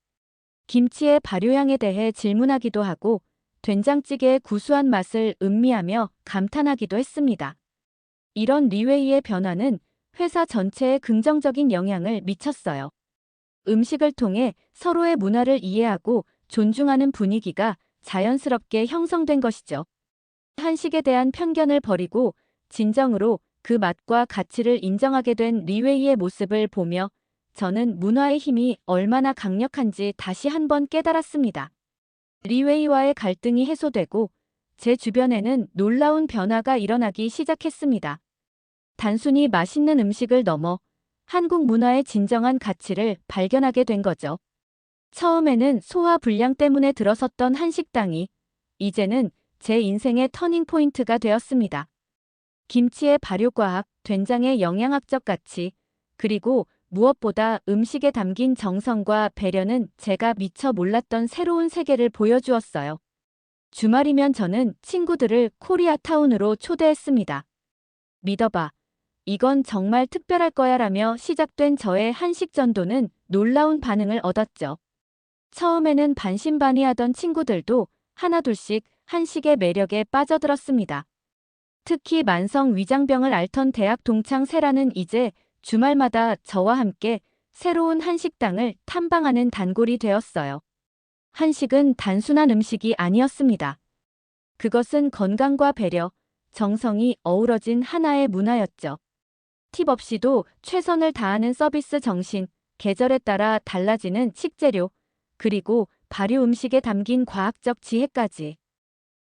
김치의 발효향에 대해 질문하기도 하고 된장찌개의 구수한 맛을 음미하며 감탄하기도 했습니다. 이런 리웨이의 변화는 회사 전체에 긍정적인 영향을 미쳤어요. 음식을 통해 서로의 문화를 이해하고 존중하는 분위기가 자연스럽게 형성된 것이죠. 한식에 대한 편견을 버리고 진정으로 그 맛과 가치를 인정하게 된 리웨이의 모습을 보며 저는 문화의 힘이 얼마나 강력한지 다시 한번 깨달았습니다. 리웨이와의 갈등이 해소되고 제 주변에는 놀라운 변화가 일어나기 시작했습니다. 단순히 맛있는 음식을 넘어 한국 문화의 진정한 가치를 발견하게 된 거죠. 처음에는 소화 불량 때문에 들어섰던 한식당이 이제는 제 인생의 터닝 포인트가 되었습니다. 김치의 발효과학, 된장의 영양학적 가치, 그리고 무엇보다 음식에 담긴 정성과 배려는 제가 미처 몰랐던 새로운 세계를 보여주었어요. 주말이면 저는 친구들을 코리아타운으로 초대했습니다. 믿어봐. 이건 정말 특별할 거야 라며 시작된 저의 한식 전도는 놀라운 반응을 얻었죠. 처음에는 반신반의하던 친구들도 하나둘씩 한식의 매력에 빠져들었습니다. 특히 만성 위장병을 앓던 대학 동창 세라는 이제 주말마다 저와 함께 새로운 한식당을 탐방하는 단골이 되었어요. 한식은 단순한 음식이 아니었습니다. 그것은 건강과 배려, 정성이 어우러진 하나의 문화였죠. 팁 없이도 최선을 다하는 서비스 정신, 계절에 따라 달라지는 식재료, 그리고 발효 음식에 담긴 과학적 지혜까지.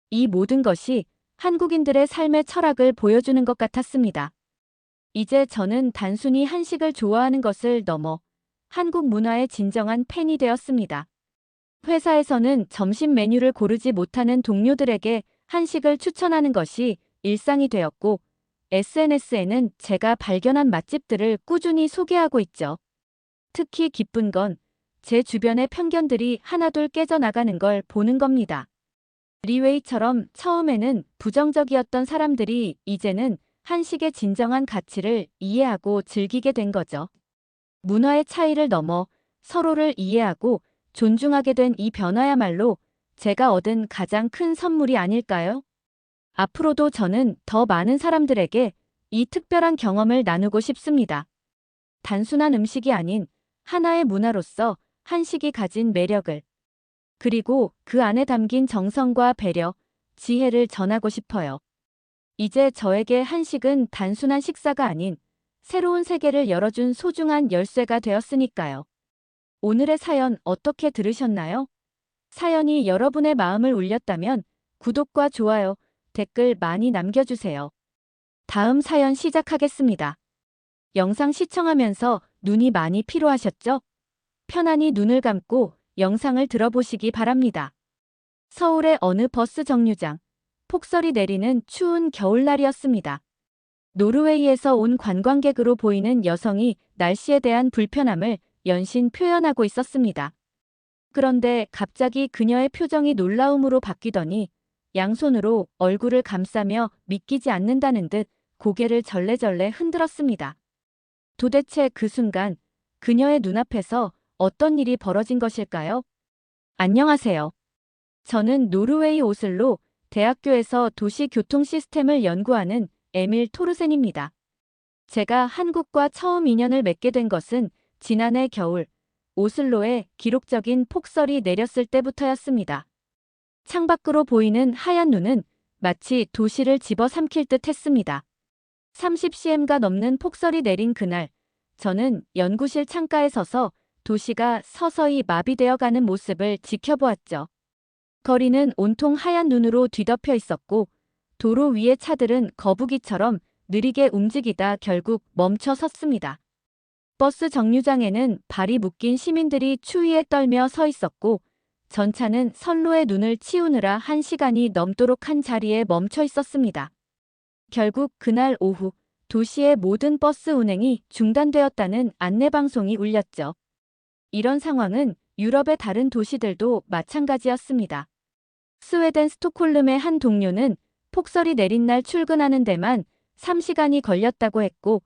이 모든 것이 한국인들의 삶의 철학을 보여주는 것 같았습니다. 이제 저는 단순히 한식을 좋아하는 것을 넘어 한국 문화의 진정한 팬이 되었습니다. 회사에서는 점심 메뉴를 고르지 못하는 동료들에게 한식을 추천하는 것이 일상이 되었고, SNS에는 제가 발견한 맛집들을 꾸준히 소개하고 있죠. 특히 기쁜 건 제 주변의 편견들이 하나둘 깨져나가는 걸 보는 겁니다. 리웨이처럼 처음에는 부정적이었던 사람들이 이제는 한식의 진정한 가치를 이해하고 즐기게 된 거죠. 문화의 차이를 넘어 서로를 이해하고 존중하게 된 이 변화야말로 제가 얻은 가장 큰 선물이 아닐까요? 앞으로도 저는 더 많은 사람들에게 이 특별한 경험을 나누고 싶습니다. 단순한 음식이 아닌 하나의 문화로서 한식이 가진 매력을 그리고 그 안에 담긴 정성과 배려, 지혜를 전하고 싶어요. 이제 저에게 한식은 단순한 식사가 아닌 새로운 세계를 열어준 소중한 열쇠가 되었으니까요. 오늘의 사연 어떻게 들으셨나요? 사연이 여러분의 마음을 울렸다면 구독과 좋아요, 댓글 많이 남겨주세요. 다음 사연 시작하겠습니다. 영상 시청하면서 눈이 많이 피로하셨죠? 편안히 눈을 감고 영상을 들어보시기 바랍니다. 서울의 어느 버스 정류장. 폭설이 내리는 추운 겨울날이었습니다. 노르웨이에서 온 관광객으로 보이는 여성이 날씨에 대한 불편함을 연신 표현하고 있었습니다. 그런데 갑자기 그녀의 표정이 놀라움으로 바뀌더니 양손으로 얼굴을 감싸며 믿기지 않는다는 듯 고개를 절레절레 흔들었습니다. 도대체 그 순간 그녀의 눈앞에서 어떤 일이 벌어진 것일까요? 안녕하세요. 저는 노르웨이 오슬로 대학교에서 도시 교통 시스템을 연구하는 에밀 토르센입니다. 제가 한국과 처음 인연을 맺게 된 것은 지난해 겨울 오슬로에 기록적인 폭설이 내렸을 때부터였습니다. 창밖으로 보이는 하얀 눈은 마치 도시를 집어삼킬 듯 했습니다. 30cm가 넘는 폭설이 내린 그날, 저는 연구실 창가에 서서 도시가 서서히 마비되어 가는 모습을 지켜보았죠. 거리는 온통 하얀 눈으로 뒤덮여 있었고 도로 위의 차들은 거북이처럼 느리게 움직이다 결국 멈춰 섰습니다. 버스 정류장에는 발이 묶인 시민들이 추위에 떨며 서 있었고 전차는 선로에 눈을 치우느라 1시간이 넘도록 한 자리에 멈춰 있었습니다. 결국 그날 오후 도시의 모든 버스 운행이 중단되었다는 안내방송이 울렸죠. 이런 상황은 유럽의 다른 도시들도 마찬가지였습니다. 스웨덴 스톡홀름의 한 동료는 폭설이 내린 날 출근하는 데만 3시간이 걸렸다고 했고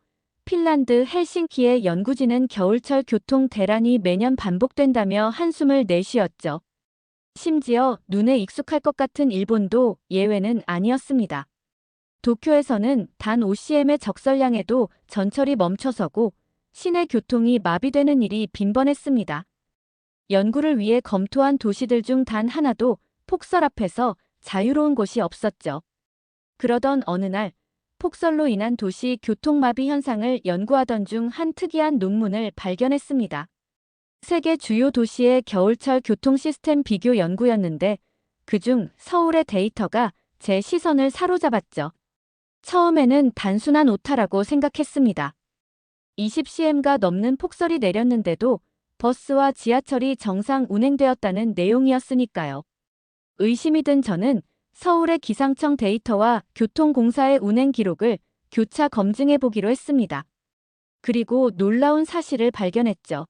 핀란드 헬싱키의 연구진은 겨울철 교통 대란이 매년 반복된다며 한숨을 내쉬었죠. 심지어 눈에 익숙할 것 같은 일본도 예외는 아니었습니다. 도쿄에서는 단 5cm의 적설량에도 전철이 멈춰서고 시내 교통이 마비되는 일이 빈번했습니다. 연구를 위해 검토한 도시들 중 단 하나도 폭설 앞에서 자유로운 곳이 없었죠. 그러던 어느 날 폭설로 인한 도시 교통마비 현상을 연구하던 중 한 특이한 논문을 발견했습니다. 세계 주요 도시의 겨울철 교통 시스템 비교 연구였는데 그중 서울의 데이터가 제 시선을 사로잡았죠. 처음에는 단순한 오타라고 생각했습니다. 20cm가 넘는 폭설이 내렸는데도 버스와 지하철이 정상 운행되었다는 내용이었으니까요. 의심이 든 저는 서울의 기상청 데이터와 교통공사의 운행 기록을 교차 검증해 보기로 했습니다. 그리고 놀라운 사실을 발견했죠.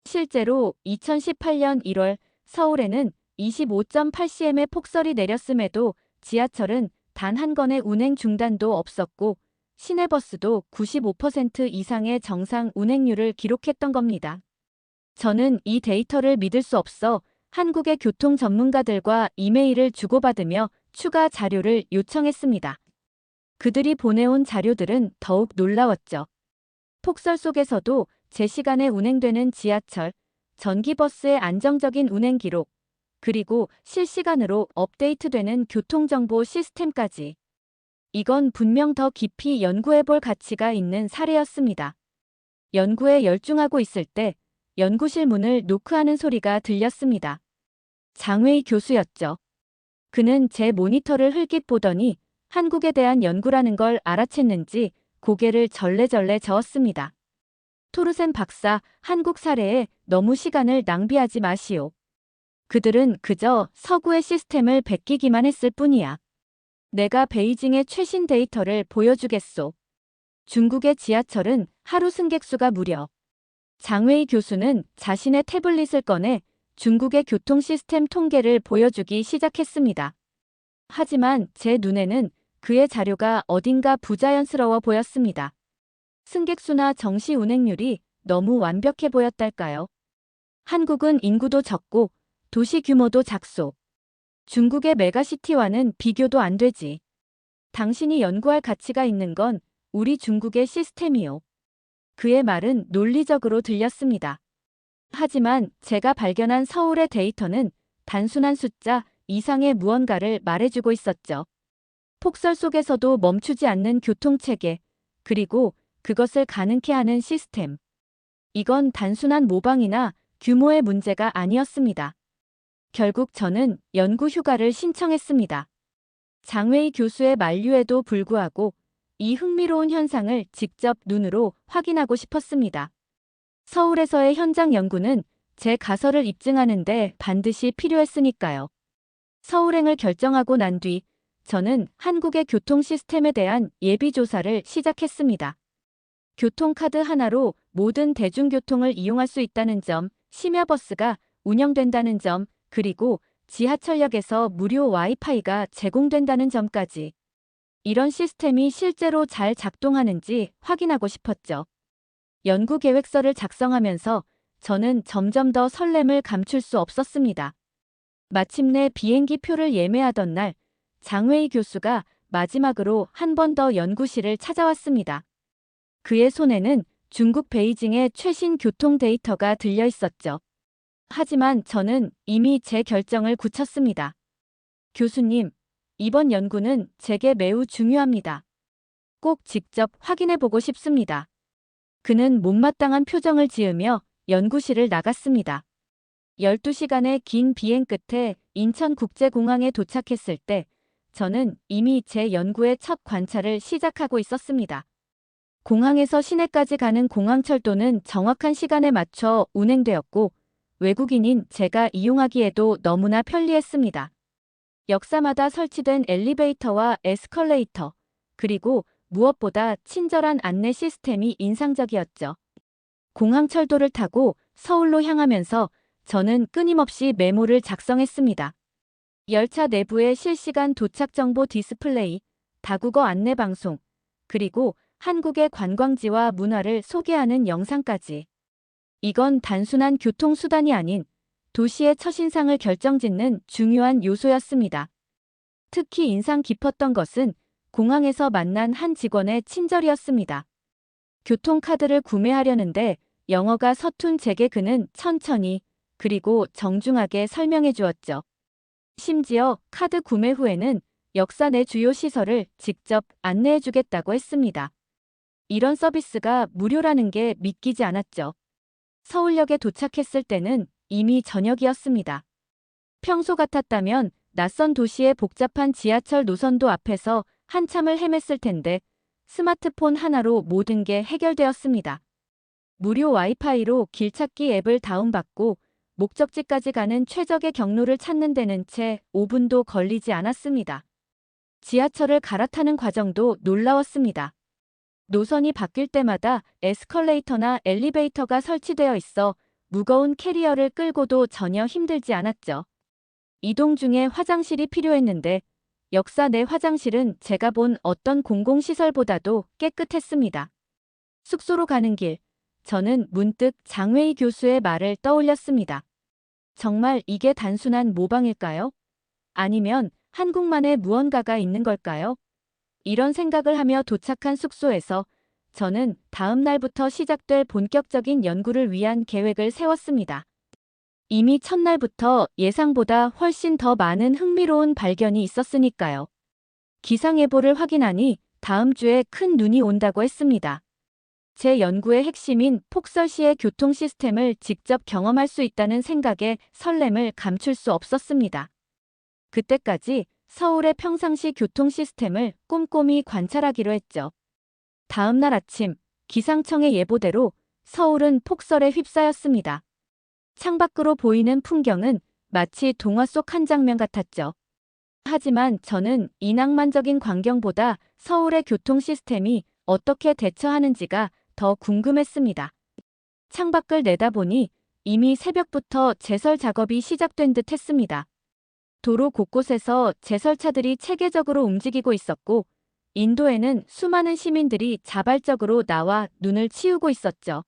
실제로 2018년 1월 서울에는 25.8cm의 폭설이 내렸음에도 지하철은 단 한 건의 운행 중단도 없었고 시내버스도 95% 이상의 정상 운행률을 기록했던 겁니다. 저는 이 데이터를 믿을 수 없어 한국의 교통 전문가들과 이메일을 주고받으며 추가 자료를 요청했습니다. 그들이 보내온 자료들은 더욱 놀라웠죠. 폭설 속에서도 제 시간에 운행되는 지하철, 전기버스의 안정적인 운행 기록, 그리고 실시간으로 업데이트되는 교통정보 시스템까지. 이건 분명 더 깊이 연구해볼 가치가 있는 사례였습니다. 연구에 열중하고 있을 때 연구실 문을 노크하는 소리가 들렸습니다. 장웨이 교수였죠. 그는 제 모니터를 흘낏 보더니 한국에 대한 연구라는 걸 알아챘는지 고개를 절레절레 저었습니다. 토르센 박사, 한국 사례에 너무 시간을 낭비하지 마시오. 그들은 그저 서구의 시스템을 베끼기만 했을 뿐이야. 내가 베이징의 최신 데이터를 보여주겠소. 중국의 지하철은 하루 승객수가 무려. 장웨이 교수는 자신의 태블릿을 꺼내 중국의 교통 시스템 통계를 보여주기 시작했습니다. 하지만 제 눈에는 그의 자료가 어딘가 부자연스러워 보였습니다. 승객수나 정시 운행률이 너무 완벽해 보였달까요? 한국은 인구도 적고 도시 규모도 작소. 중국의 메가시티와는 비교도 안 되지. 당신이 연구할 가치가 있는 건 우리 중국의 시스템이요. 그의 말은 논리적으로 들렸습니다. 하지만 제가 발견한 서울의 데이터는 단순한 숫자 이상의 무언가를 말해주고 있었죠. 폭설 속에서도 멈추지 않는 교통체계, 그리고 그것을 가능케 하는 시스템. 이건 단순한 모방이나 규모의 문제가 아니었습니다. 결국 저는 연구 휴가를 신청했습니다. 장웨이 교수의 만류에도 불구하고 이 흥미로운 현상을 직접 눈으로 확인하고 싶었습니다. 서울에서의 현장 연구는 제 가설을 입증하는 데 반드시 필요했으니까요. 서울행을 결정하고 난 뒤 저는 한국의 교통 시스템에 대한 예비조사를 시작했습니다. 교통카드 하나로 모든 대중교통을 이용할 수 있다는 점, 심야버스가 운영된다는 점, 그리고 지하철역에서 무료 와이파이가 제공된다는 점까지. 이런 시스템이 실제로 잘 작동하는지 확인하고 싶었죠. 연구 계획서를 작성하면서 저는 점점 더 설렘을 감출 수 없었습니다. 마침내 비행기 표를 예매하던 날, 장웨이 교수가 마지막으로 한 번 더 연구실을 찾아왔습니다. 그의 손에는 중국 베이징의 최신 교통 데이터가 들려 있었죠. 하지만 저는 이미 제 결정을 굳혔습니다. 교수님, 이번 연구는 제게 매우 중요합니다. 꼭 직접 확인해보고 싶습니다. 그는 못마땅한 표정을 지으며 연구실을 나갔습니다. 12시간의 긴 비행 끝에 인천국제공항에 도착했을 때 저는 이미 제 연구의 첫 관찰을 시작하고 있었습니다. 공항에서 시내까지 가는 공항철도는 정확한 시간에 맞춰 운행되었고 외국인인 제가 이용하기에도 너무나 편리했습니다. 역사마다 설치된 엘리베이터와 에스컬레이터, 그리고 무엇보다 친절한 안내 시스템이 인상적이었죠. 공항철도를 타고 서울로 향하면서 저는 끊임없이 메모를 작성했습니다. 열차 내부의 실시간 도착 정보 디스플레이, 다국어 안내 방송, 그리고 한국의 관광지와 문화를 소개하는 영상까지. 이건 단순한 교통수단이 아닌 도시의 첫인상을 결정짓는 중요한 요소였습니다. 특히 인상 깊었던 것은 공항에서 만난 한 직원의 친절이었습니다. 교통카드를 구매하려는데 영어가 서툰 제게 그는 천천히 그리고 정중하게 설명해 주었죠. 심지어 카드 구매 후에는 역사 내 주요 시설을 직접 안내해 주겠다고 했습니다. 이런 서비스가 무료라는 게 믿기지 않았죠. 서울역에 도착했을 때는 이미 저녁이었습니다. 평소 같았다면 낯선 도시의 복잡한 지하철 노선도 앞에서 한참을 헤맸을 텐데 스마트폰 하나로 모든 게 해결되었습니다. 무료 와이파이로 길찾기 앱을 다운받고 목적지까지 가는 최적의 경로를 찾는 데는 채 5분도 걸리지 않았습니다. 지하철을 갈아타는 과정도 놀라웠습니다. 노선이 바뀔 때마다 에스컬레이터나 엘리베이터가 설치되어 있어 무거운 캐리어를 끌고도 전혀 힘들지 않았죠. 이동 중에 화장실이 필요했는데 역사 내 화장실은 제가 본 어떤 공공시설보다도 깨끗했습니다. 숙소로 가는 길, 저는 문득 장웨이 교수의 말을 떠올렸습니다. 정말 이게 단순한 모방일까요? 아니면 한국만의 무언가가 있는 걸까요? 이런 생각을 하며 도착한 숙소에서 저는 다음 날부터 시작될 본격적인 연구를 위한 계획을 세웠습니다. 이미 첫날부터 예상보다 훨씬 더 많은 흥미로운 발견이 있었으니까요. 기상예보를 확인하니 다음 주에 큰 눈이 온다고 했습니다. 제 연구의 핵심인 폭설 시의 교통 시스템을 직접 경험할 수 있다는 생각에 설렘을 감출 수 없었습니다. 그때까지 서울의 평상시 교통 시스템을 꼼꼼히 관찰하기로 했죠. 다음 날 아침, 기상청의 예보대로 서울은 폭설에 휩싸였습니다. 창밖으로 보이는 풍경은 마치 동화 속 한 장면 같았죠. 하지만 저는 이 낭만적인 광경보다 서울의 교통 시스템이 어떻게 대처하는지가 더 궁금했습니다. 창밖을 내다보니 이미 새벽부터 제설 작업이 시작된 듯 했습니다. 도로 곳곳에서 제설차들이 체계적으로 움직이고 있었고 인도에는 수많은 시민들이 자발적으로 나와 눈을 치우고 있었죠.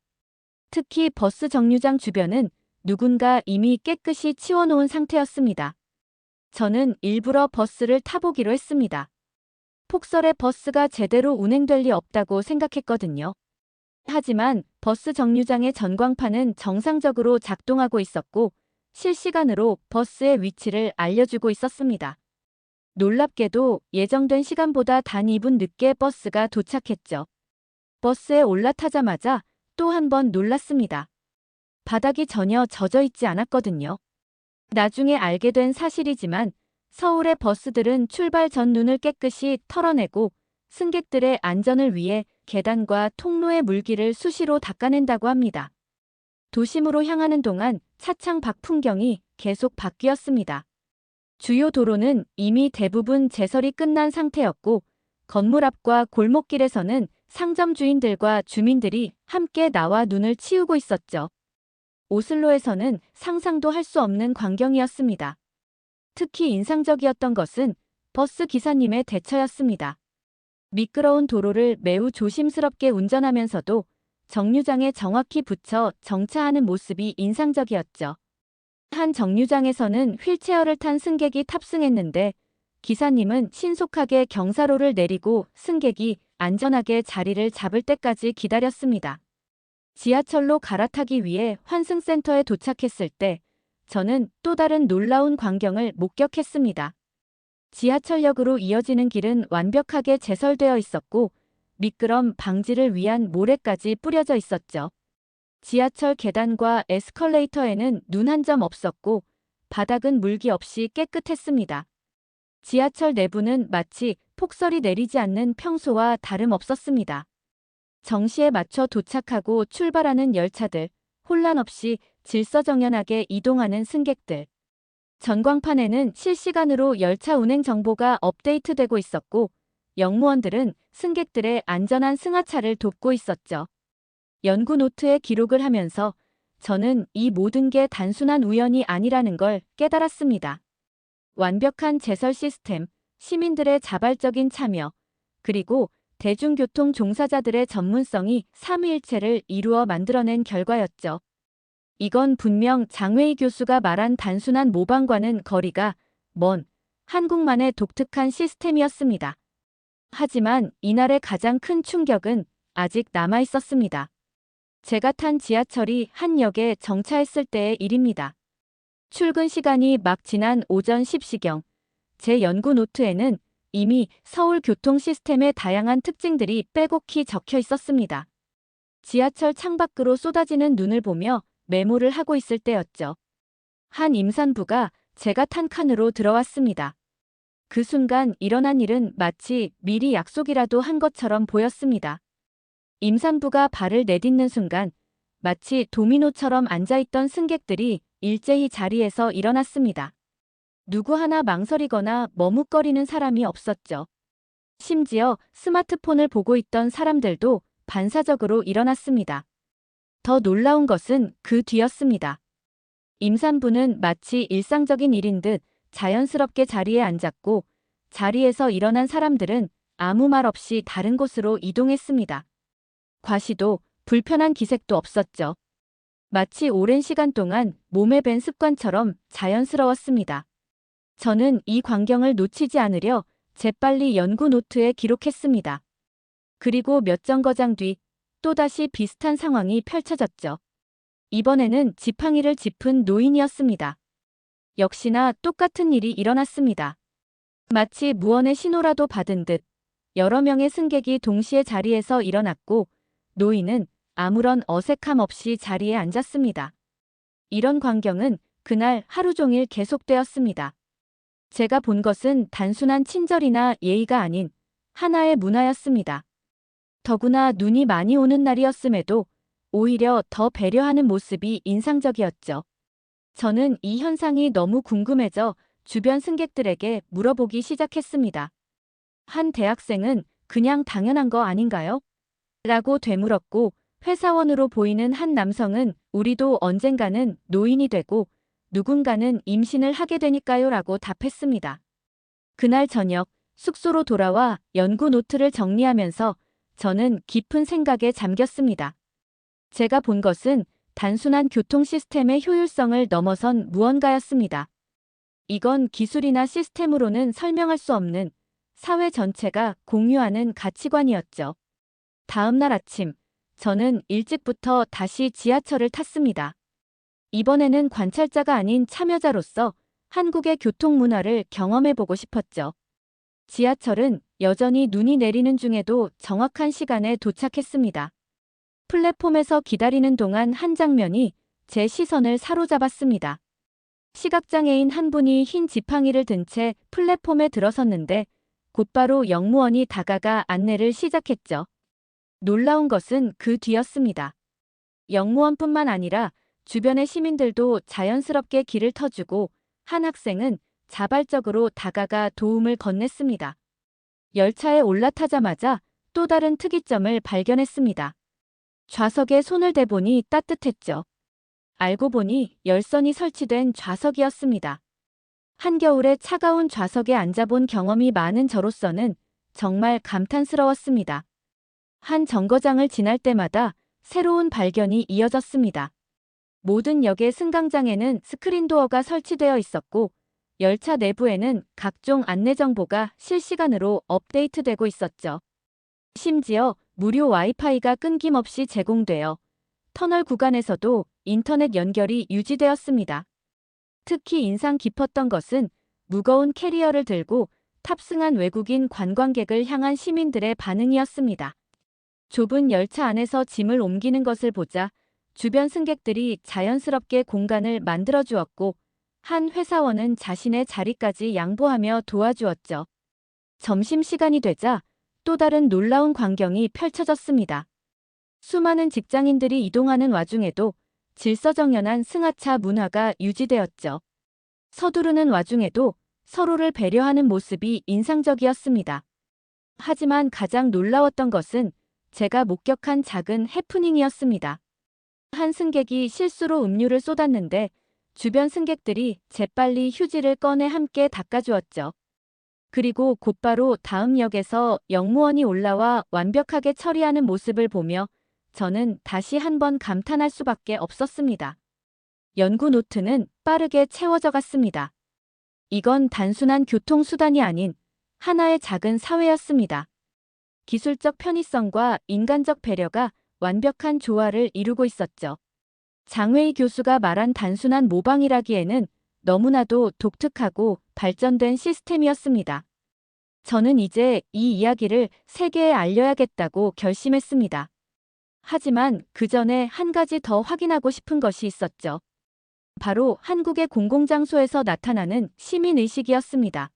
특히 버스 정류장 주변은 누군가 이미 깨끗이 치워놓은 상태였습니다. 저는 일부러 버스를 타보기로 했습니다. 폭설에 버스가 제대로 운행될 리 없다고 생각했거든요. 하지만 버스 정류장의 전광판은 정상적으로 작동하고 있었고 실시간으로 버스의 위치를 알려주고 있었습니다. 놀랍게도 예정된 시간보다 단 2분 늦게 버스가 도착했죠. 버스에 올라타자마자 또 한 번 놀랐습니다. 바닥이 전혀 젖어 있지 않았거든요. 나중에 알게 된 사실이지만 서울의 버스들은 출발 전 눈을 깨끗이 털어내고 승객들의 안전을 위해 계단과 통로의 물기를 수시로 닦아낸다고 합니다. 도심으로 향하는 동안 차창 밖 풍경이 계속 바뀌었습니다. 주요 도로는 이미 대부분 제설이 끝난 상태였고 건물 앞과 골목길에서는 상점 주인들과 주민들이 함께 나와 눈을 치우고 있었죠. 오슬로에서는 상상도 할 수 없는 광경이었습니다. 특히 인상적이었던 것은 버스 기사님의 대처였습니다. 미끄러운 도로를 매우 조심스럽게 운전하면서도 정류장에 정확히 붙여 정차하는 모습이 인상적이었죠. 한 정류장에서는 휠체어를 탄 승객이 탑승했는데 기사님은 신속하게 경사로를 내리고 승객이 안전하게 자리를 잡을 때까지 기다렸습니다. 지하철로 갈아타기 위해 환승센터에 도착했을 때 저는 또 다른 놀라운 광경을 목격했습니다. 지하철역으로 이어지는 길은 완벽하게 제설되어 있었고 미끄럼 방지를 위한 모래까지 뿌려져 있었죠. 지하철 계단과 에스컬레이터에는 눈 한 점 없었고 바닥은 물기 없이 깨끗했습니다. 지하철 내부는 마치 폭설이 내리지 않는 평소와 다름없었습니다. 정시에 맞춰 도착하고 출발하는 열차들, 혼란 없이 질서정연하게 이동하는 승객들. 전광판에는 실시간으로 열차 운행 정보가 업데이트되고 있었고 역무원들은 승객들의 안전한 승하차를 돕고 있었죠. 연구 노트에 기록을 하면서 저는 이 모든 게 단순한 우연이 아니라는 걸 깨달았습니다. 완벽한 제설 시스템, 시민들의 자발적인 참여, 그리고 대중교통 종사자들의 전문성이 삼위일체를 이루어 만들어낸 결과였죠. 이건 분명 장웨이 교수가 말한 단순한 모방과는 거리가 먼 한국만의 독특한 시스템이었습니다. 하지만 이날의 가장 큰 충격은 아직 남아 있었습니다. 제가 탄 지하철이 한 역에 정차했을 때의 일입니다. 출근 시간이 막 지난 오전 10시경, 제 연구 노트에는 이미 서울 교통 시스템의 다양한 특징들이 빼곡히 적혀 있었습니다. 지하철 창밖으로 쏟아지는 눈을 보며 메모를 하고 있을 때였죠. 한 임산부가 제가 탄 칸으로 들어왔습니다. 그 순간 일어난 일은 마치 미리 약속이라도 한 것처럼 보였습니다. 임산부가 발을 내딛는 순간 마치 도미노처럼 앉아있던 승객들이 일제히 자리에서 일어났습니다. 누구 하나 망설이거나 머뭇거리는 사람이 없었죠. 심지어 스마트폰을 보고 있던 사람들도 반사적으로 일어났습니다. 더 놀라운 것은 그 뒤였습니다. 임산부는 마치 일상적인 일인 듯 자연스럽게 자리에 앉았고 자리에서 일어난 사람들은 아무 말 없이 다른 곳으로 이동했습니다. 과시도 불편한 기색도 없었죠. 마치 오랜 시간 동안 몸에 밴 습관처럼 자연스러웠습니다. 저는 이 광경을 놓치지 않으려 재빨리 연구 노트에 기록했습니다. 그리고 몇 정거장 뒤 또다시 비슷한 상황이 펼쳐졌죠. 이번에는 지팡이를 짚은 노인이었습니다. 역시나 똑같은 일이 일어났습니다. 마치 무언의 신호라도 받은 듯 여러 명의 승객이 동시에 자리에서 일어났고 노인은 아무런 어색함 없이 자리에 앉았습니다. 이런 광경은 그날 하루 종일 계속되었습니다. 제가 본 것은 단순한 친절이나 예의가 아닌 하나의 문화였습니다. 더구나 눈이 많이 오는 날이었음에도 오히려 더 배려하는 모습이 인상적이었죠. 저는 이 현상이 너무 궁금해져 주변 승객들에게 물어보기 시작했습니다. 한 대학생은 그냥 당연한 거 아닌가요? 라고 되물었고 회사원으로 보이는 한 남성은 우리도 언젠가는 노인이 되고 누군가는 임신을 하게 되니까요 라고 답했습니다. 그날 저녁 숙소로 돌아와 연구 노트를 정리하면서 저는 깊은 생각에 잠겼습니다. 제가 본 것은 단순한 교통 시스템의 효율성을 넘어선 무언가였습니다. 이건 기술이나 시스템으로는 설명할 수 없는 사회 전체가 공유하는 가치관이었죠. 다음 날 아침, 저는 일찍부터 다시 지하철을 탔습니다. 이번에는 관찰자가 아닌 참여자로서 한국의 교통 문화를 경험해보고 싶었죠. 지하철은 여전히 눈이 내리는 중에도 정확한 시간에 도착했습니다. 플랫폼에서 기다리는 동안 한 장면이 제 시선을 사로잡았습니다. 시각장애인 한 분이 흰 지팡이를 든 채 플랫폼에 들어섰는데 곧바로 영무원이 다가가 안내를 시작했죠. 놀라운 것은 그 뒤였습니다. 영무원뿐만 아니라 주변의 시민들도 자연스럽게 길을 터주고 한 학생은 자발적으로 다가가 도움을 건넸습니다. 열차에 올라타자마자 또 다른 특이점을 발견했습니다. 좌석에 손을 대보니 따뜻했죠. 알고 보니 열선이 설치된 좌석이었습니다. 한겨울에 차가운 좌석에 앉아본 경험이 많은 저로서는 정말 감탄스러웠습니다. 한 정거장을 지날 때마다 새로운 발견이 이어졌습니다. 모든 역의 승강장에는 스크린도어가 설치되어 있었고 열차 내부에는 각종 안내 정보가 실시간으로 업데이트되고 있었죠. 심지어 무료 와이파이가 끊김없이 제공되어 터널 구간에서도 인터넷 연결이 유지되었습니다. 특히 인상 깊었던 것은 무거운 캐리어를 들고 탑승한 외국인 관광객을 향한 시민들의 반응이었습니다. 좁은 열차 안에서 짐을 옮기는 것을 보자 주변 승객들이 자연스럽게 공간을 만들어주었고 한 회사원은 자신의 자리까지 양보하며 도와주었죠. 점심시간이 되자 또 다른 놀라운 광경이 펼쳐졌습니다. 수많은 직장인들이 이동하는 와중에도 질서정연한 승하차 문화가 유지되었죠. 서두르는 와중에도 서로를 배려하는 모습이 인상적이었습니다. 하지만 가장 놀라웠던 것은 제가 목격한 작은 해프닝이었습니다. 한 승객이 실수로 음료를 쏟았는데 주변 승객들이 재빨리 휴지를 꺼내 함께 닦아주었죠. 그리고 곧바로 다음 역에서 영무원이 올라와 완벽하게 처리하는 모습을 보며 저는 다시 한번 감탄할 수밖에 없었습니다. 연구 노트는 빠르게 채워져 갔습니다. 이건 단순한 교통수단이 아닌 하나의 작은 사회였습니다. 기술적 편의성과 인간적 배려가 완벽한 조화를 이루고 있었죠. 장웨이 교수가 말한 단순한 모방이라기에는 너무나도 독특하고 발전된 시스템이었습니다. 저는 이제 이 이야기를 세계에 알려야겠다고 결심했습니다. 하지만 그 전에 한 가지 더 확인하고 싶은 것이 있었죠. 바로 한국의 공공장소에서 나타나는 시민의식이었습니다.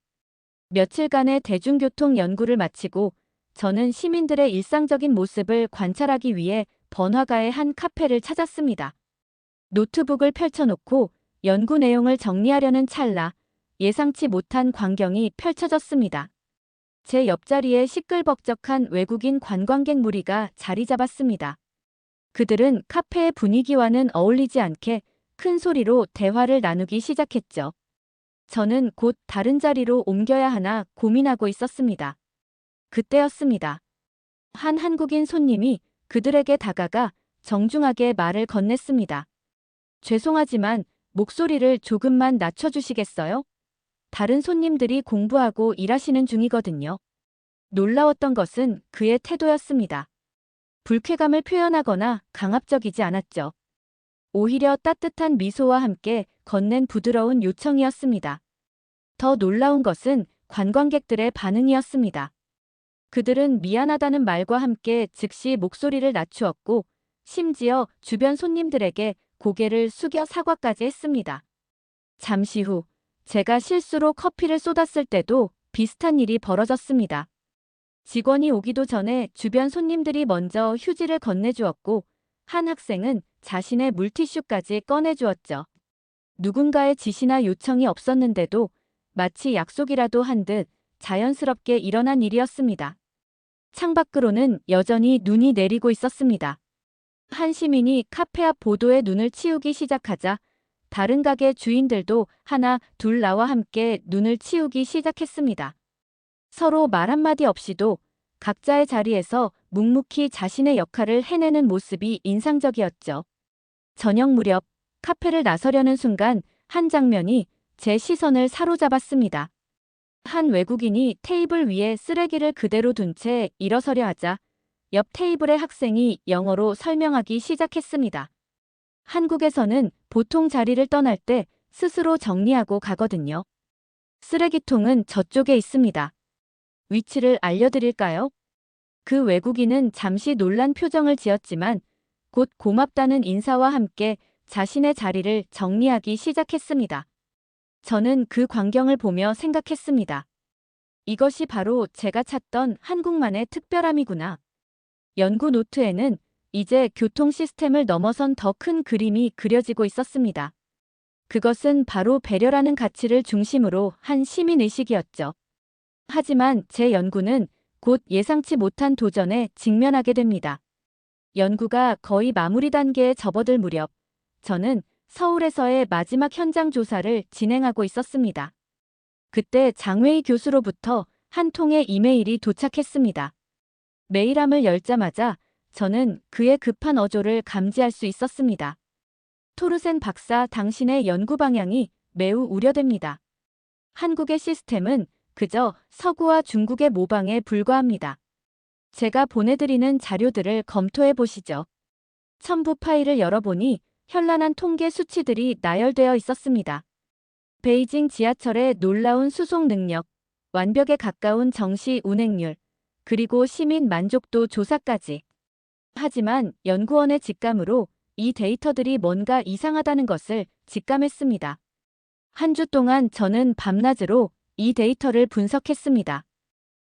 며칠간의 대중교통 연구를 마치고 저는 시민들의 일상적인 모습을 관찰하기 위해 번화가의 한 카페를 찾았습니다. 노트북을 펼쳐놓고 연구 내용을 정리하려는 찰나 예상치 못한 광경이 펼쳐졌습니다. 제 옆자리에 시끌벅적한 외국인 관광객 무리가 자리 잡았습니다. 그들은 카페의 분위기와는 어울리지 않게 큰 소리로 대화를 나누기 시작했죠. 저는 곧 다른 자리로 옮겨야 하나 고민하고 있었습니다. 그때였습니다. 한 한국인 손님이 그들에게 다가가 정중하게 말을 건넸습니다. 죄송하지만 목소리를 조금만 낮춰주시겠어요? 다른 손님들이 공부하고 일하시는 중이거든요. 놀라웠던 것은 그의 태도였습니다. 불쾌감을 표현하거나 강압적이지 않았죠. 오히려 따뜻한 미소와 함께 건넨 부드러운 요청이었습니다. 더 놀라운 것은 관광객들의 반응이었습니다. 그들은 미안하다는 말과 함께 즉시 목소리를 낮추었고 심지어 주변 손님들에게 고개를 숙여 사과까지 했습니다. 잠시 후 제가 실수로 커피를 쏟았을 때도 비슷한 일이 벌어졌습니다. 직원이 오기도 전에 주변 손님들이 먼저 휴지를 건네주었고 한 학생은 자신의 물티슈까지 꺼내주었죠. 누군가의 지시나 요청이 없었는데도 마치 약속이라도 한 듯 자연스럽게 일어난 일이었습니다. 창밖으로는 여전히 눈이 내리고 있었습니다. 한 시민이 카페 앞 보도에 눈을 치우기 시작하자 다른 가게 주인들도 하나 둘 나와 함께 눈을 치우기 시작했습니다. 서로 말 한마디 없이도 각자의 자리에서 묵묵히 자신의 역할을 해내는 모습이 인상적이었죠. 저녁 무렵 카페를 나서려는 순간 한 장면이 제 시선을 사로잡았습니다. 한 외국인이 테이블 위에 쓰레기를 그대로 둔 채 일어서려 하자 옆 테이블의 학생이 영어로 설명하기 시작했습니다. 한국에서는 보통 자리를 떠날 때 스스로 정리하고 가거든요. 쓰레기통은 저쪽에 있습니다. 위치를 알려드릴까요? 그 외국인은 잠시 놀란 표정을 지었지만 곧 고맙다는 인사와 함께 자신의 자리를 정리하기 시작했습니다. 저는 그 광경을 보며 생각했습니다. 이것이 바로 제가 찾던 한국만의 특별함이구나. 연구 노트에는 이제 교통 시스템을 넘어선 더 큰 그림이 그려지고 있었습니다. 그것은 바로 배려라는 가치를 중심으로 한 시민의식이었죠. 하지만 제 연구는 곧 예상치 못한 도전에 직면하게 됩니다. 연구가 거의 마무리 단계에 접어들 무렵, 저는 서울에서의 마지막 현장 조사를 진행하고 있었습니다. 그때 장웨이 교수로부터 한 통의 이메일이 도착했습니다. 메일함을 열자마자 저는 그의 급한 어조를 감지할 수 있었습니다. 토르센 박사, 당신의 연구 방향이 매우 우려됩니다. 한국의 시스템은 그저 서구와 중국의 모방에 불과합니다. 제가 보내드리는 자료들을 검토해 보시죠. 첨부 파일을 열어보니 현란한 통계 수치들이 나열되어 있었습니다. 베이징 지하철의 놀라운 수송 능력, 완벽에 가까운 정시 운행률, 그리고 시민 만족도 조사까지. 하지만 연구원의 직감으로 이 데이터들이 뭔가 이상하다는 것을 직감했습니다. 한 주 동안 저는 밤낮으로 이 데이터를 분석했습니다.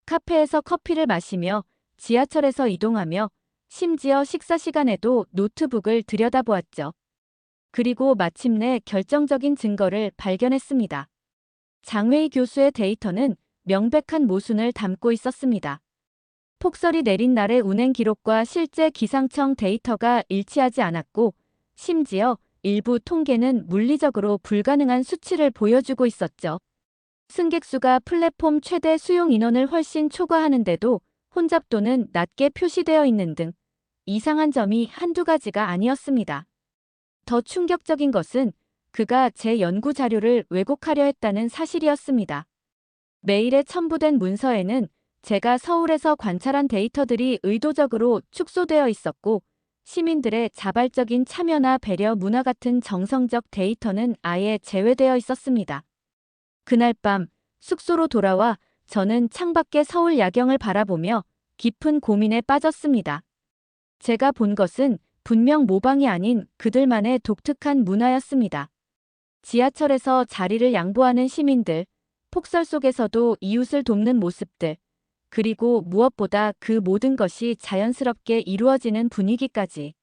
카페에서 커피를 마시며 지하철에서 이동하며 심지어 식사 시간에도 노트북을 들여다보았죠. 그리고 마침내 결정적인 증거를 발견했습니다. 장웨이 교수의 데이터는 명백한 모순을 담고 있었습니다. 폭설이 내린 날의 운행 기록과 실제 기상청 데이터가 일치하지 않았고, 심지어 일부 통계는 물리적으로 불가능한 수치를 보여주고 있었죠. 승객 수가 플랫폼 최대 수용 인원을 훨씬 초과하는데도 혼잡도는 낮게 표시되어 있는 등 이상한 점이 한두 가지가 아니었습니다. 더 충격적인 것은 그가 제 연구 자료를 왜곡하려 했다는 사실이었습니다. 메일에 첨부된 문서에는 제가 서울에서 관찰한 데이터들이 의도적으로 축소되어 있었고, 시민들의 자발적인 참여나 배려 문화 같은 정성적 데이터는 아예 제외되어 있었습니다. 그날 밤 숙소로 돌아와 저는 창밖의 서울 야경을 바라보며 깊은 고민에 빠졌습니다. 제가 본 것은 분명 모방이 아닌 그들만의 독특한 문화였습니다. 지하철에서 자리를 양보하는 시민들, 폭설 속에서도 이웃을 돕는 모습들, 그리고 무엇보다 그 모든 것이 자연스럽게 이루어지는 분위기까지.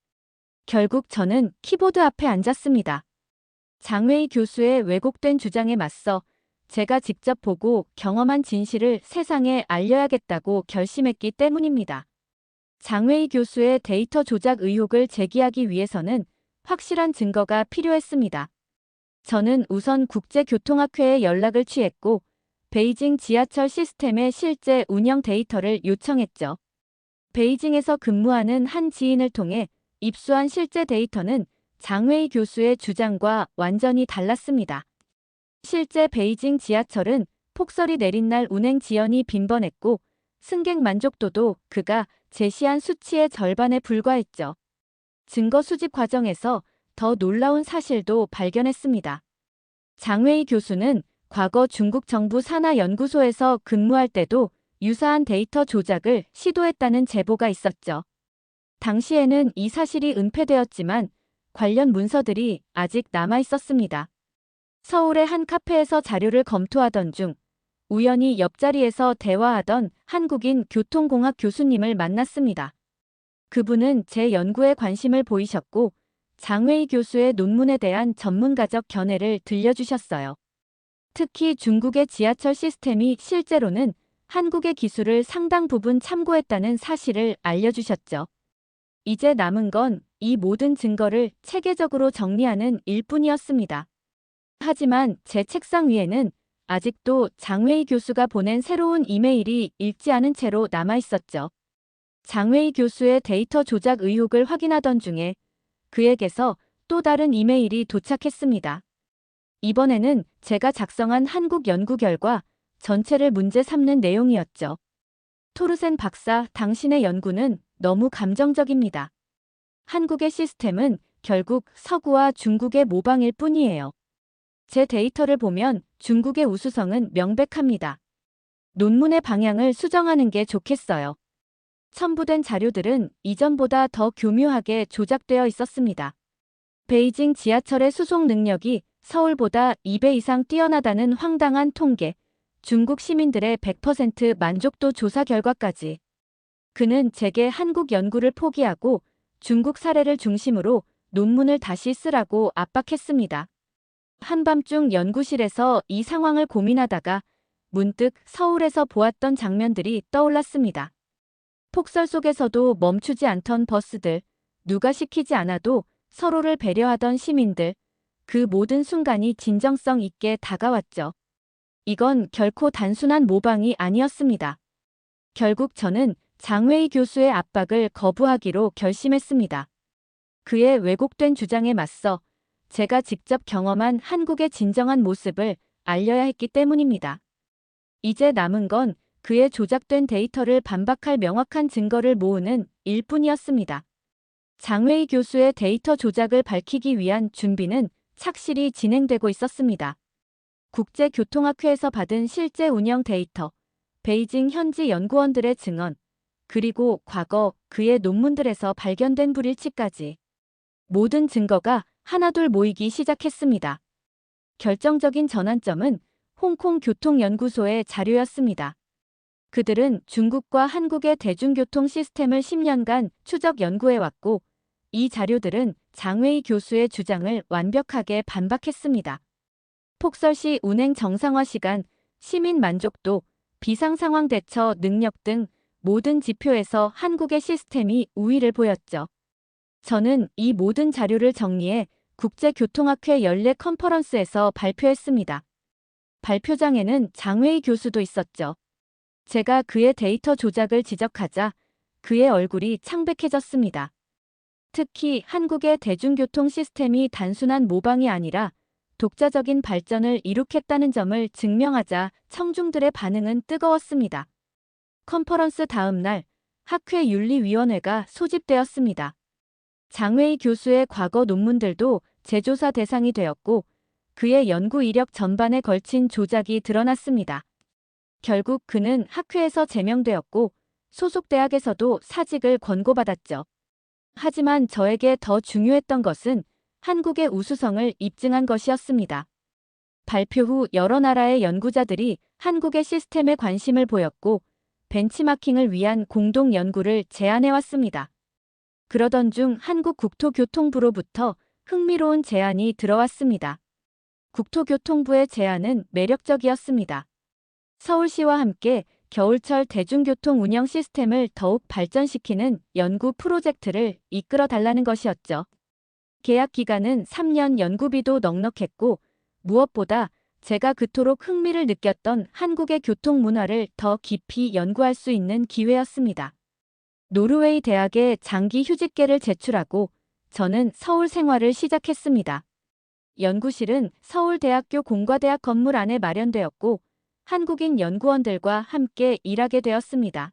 결국 저는 키보드 앞에 앉았습니다. 장웨이 교수의 왜곡된 주장에 맞서 제가 직접 보고 경험한 진실을 세상에 알려야겠다고 결심했기 때문입니다. 장웨이 교수의 데이터 조작 의혹을 제기하기 위해서는 확실한 증거가 필요했습니다. 저는 우선 국제교통학회에 연락을 취했고, 베이징 지하철 시스템의 실제 운영 데이터를 요청했죠. 베이징에서 근무하는 한 지인을 통해 입수한 실제 데이터는 장웨이 교수의 주장과 완전히 달랐습니다. 실제 베이징 지하철은 폭설이 내린 날 운행 지연이 빈번했고, 승객 만족도도 그가 제시한 수치의 절반에 불과했죠. 증거 수집 과정에서 더 놀라운 사실도 발견했습니다. 장웨이 교수는 과거 중국 정부 산하연구소에서 근무할 때도 유사한 데이터 조작을 시도했다는 제보가 있었죠. 당시에는 이 사실이 은폐되었지만 관련 문서들이 아직 남아 있었습니다. 서울의 한 카페에서 자료를 검토하던 중 우연히 옆자리에서 대화하던 한국인 교통공학 교수님을 만났습니다. 그분은 제 연구에 관심을 보이셨고 장웨이 교수의 논문에 대한 전문가적 견해를 들려주셨어요. 특히 중국의 지하철 시스템이 실제로는 한국의 기술을 상당 부분 참고했다는 사실을 알려주셨죠. 이제 남은 건 이 모든 증거를 체계적으로 정리하는 일뿐이었습니다. 하지만 제 책상 위에는 아직도 장웨이 교수가 보낸 새로운 이메일이 읽지 않은 채로 남아 있었죠. 장웨이 교수의 데이터 조작 의혹을 확인하던 중에 그에게서 또 다른 이메일이 도착했습니다. 이번에는 제가 작성한 한국 연구 결과 전체를 문제 삼는 내용이었죠. 토르센 박사, 당신의 연구는 너무 감정적입니다. 한국의 시스템은 결국 서구와 중국의 모방일 뿐이에요. 제 데이터를 보면 중국의 우수성은 명백합니다. 논문의 방향을 수정하는 게 좋겠어요. 첨부된 자료들은 이전보다 더 교묘하게 조작되어 있었습니다. 베이징 지하철의 수송 능력이 서울보다 2배 이상 뛰어나다는 황당한 통계, 중국 시민들의 100% 만족도 조사 결과까지. 그는 제게 한국 연구를 포기하고 중국 사례를 중심으로 논문을 다시 쓰라고 압박했습니다. 한밤중 연구실에서 이 상황을 고민하다가 문득 서울에서 보았던 장면들이 떠올랐습니다. 폭설 속에서도 멈추지 않던 버스들, 누가 시키지 않아도 서로를 배려하던 시민들, 그 모든 순간이 진정성 있게 다가왔죠. 이건 결코 단순한 모방이 아니었습니다. 결국 저는 장웨이 교수의 압박을 거부하기로 결심했습니다. 그의 왜곡된 주장에 맞서 제가 직접 경험한 한국의 진정한 모습을 알려야 했기 때문입니다. 이제 남은 건 그의 조작된 데이터를 반박할 명확한 증거를 모으는 일뿐이었습니다. 장웨이 교수의 데이터 조작을 밝히기 위한 준비는 착실히 진행되고 있었습니다. 국제교통학회에서 받은 실제 운영 데이터, 베이징 현지 연구원들의 증언, 그리고 과거 그의 논문들에서 발견된 불일치까지 모든 증거가 하나둘 모이기 시작했습니다. 결정적인 전환점은 홍콩 교통연구소의 자료였습니다. 그들은 중국과 한국의 대중교통 시스템을 10년간 추적 연구해왔고, 이 자료들은 장웨이 교수의 주장을 완벽하게 반박했습니다. 폭설 시 운행 정상화 시간, 시민 만족도, 비상상황 대처 능력 등 모든 지표에서 한국의 시스템이 우위를 보였죠. 저는 이 모든 자료를 정리해 국제교통학회 연례 컨퍼런스에서 발표했습니다. 발표장에는 장웨이 교수도 있었죠. 제가 그의 데이터 조작을 지적하자 그의 얼굴이 창백해졌습니다. 특히 한국의 대중교통 시스템이 단순한 모방이 아니라 독자적인 발전을 이룩했다는 점을 증명하자 청중들의 반응은 뜨거웠습니다. 컨퍼런스 다음 날 학회 윤리위원회가 소집되었습니다. 장웨이 교수의 과거 논문들도 재조사 대상이 되었고 그의 연구 이력 전반에 걸친 조작이 드러났습니다. 결국 그는 학회에서 제명되었고 소속 대학에서도 사직을 권고받았죠. 하지만 저에게 더 중요했던 것은 한국의 우수성을 입증한 것이었습니다. 발표 후 여러 나라의 연구자들이 한국의 시스템에 관심을 보였고 벤치마킹을 위한 공동 연구를 제안해왔습니다. 그러던 중 한국국토교통부로부터 흥미로운 제안이 들어왔습니다. 국토교통부의 제안은 매력적이었습니다. 서울시와 함께 겨울철 대중교통 운영 시스템을 더욱 발전시키는 연구 프로젝트를 이끌어 달라는 것이었죠. 계약 기간은 3년, 연구비도 넉넉했고 무엇보다 제가 그토록 흥미를 느꼈던 한국의 교통 문화를 더 깊이 연구할 수 있는 기회였습니다. 노르웨이 대학에 장기 휴직계를 제출하고 저는 서울 생활을 시작했습니다. 연구실은 서울대학교 공과대학 건물 안에 마련되었고 한국인 연구원들과 함께 일하게 되었습니다.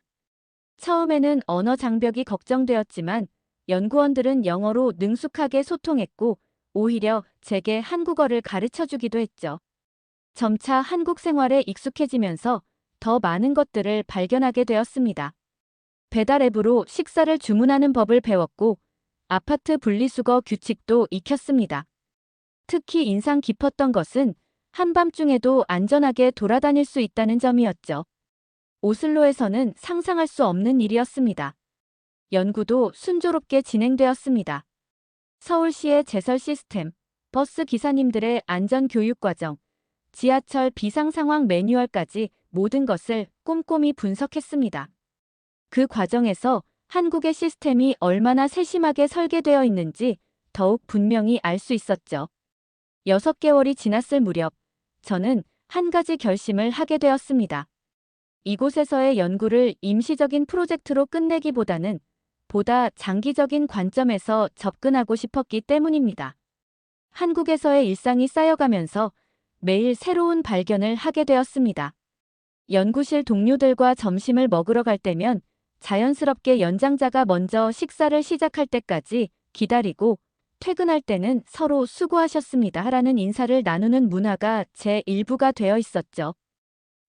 처음에는 언어 장벽이 걱정되었지만 연구원들은 영어로 능숙하게 소통했고 오히려 제게 한국어를 가르쳐주기도 했죠. 점차 한국 생활에 익숙해지면서 더 많은 것들을 발견하게 되었습니다. 배달 앱으로 식사를 주문하는 법을 배웠고 아파트 분리수거 규칙도 익혔습니다. 특히 인상 깊었던 것은 한밤중에도 안전하게 돌아다닐 수 있다는 점이었죠. 오슬로에서는 상상할 수 없는 일이었습니다. 연구도 순조롭게 진행되었습니다. 서울시의 제설 시스템, 버스 기사님들의 안전교육 과정, 지하철 비상상황 매뉴얼까지 모든 것을 꼼꼼히 분석했습니다. 그 과정에서 한국의 시스템이 얼마나 세심하게 설계되어 있는지 더욱 분명히 알 수 있었죠. 6개월이 지났을 무렵 저는 한 가지 결심을 하게 되었습니다. 이곳에서의 연구를 임시적인 프로젝트로 끝내기보다는 보다 장기적인 관점에서 접근하고 싶었기 때문입니다. 한국에서의 일상이 쌓여가면서 매일 새로운 발견을 하게 되었습니다. 연구실 동료들과 점심을 먹으러 갈 때면 자연스럽게 연장자가 먼저 식사를 시작할 때까지 기다리고 퇴근할 때는 서로 수고하셨습니다 라는 인사를 나누는 문화가 제 일부가 되어 있었죠.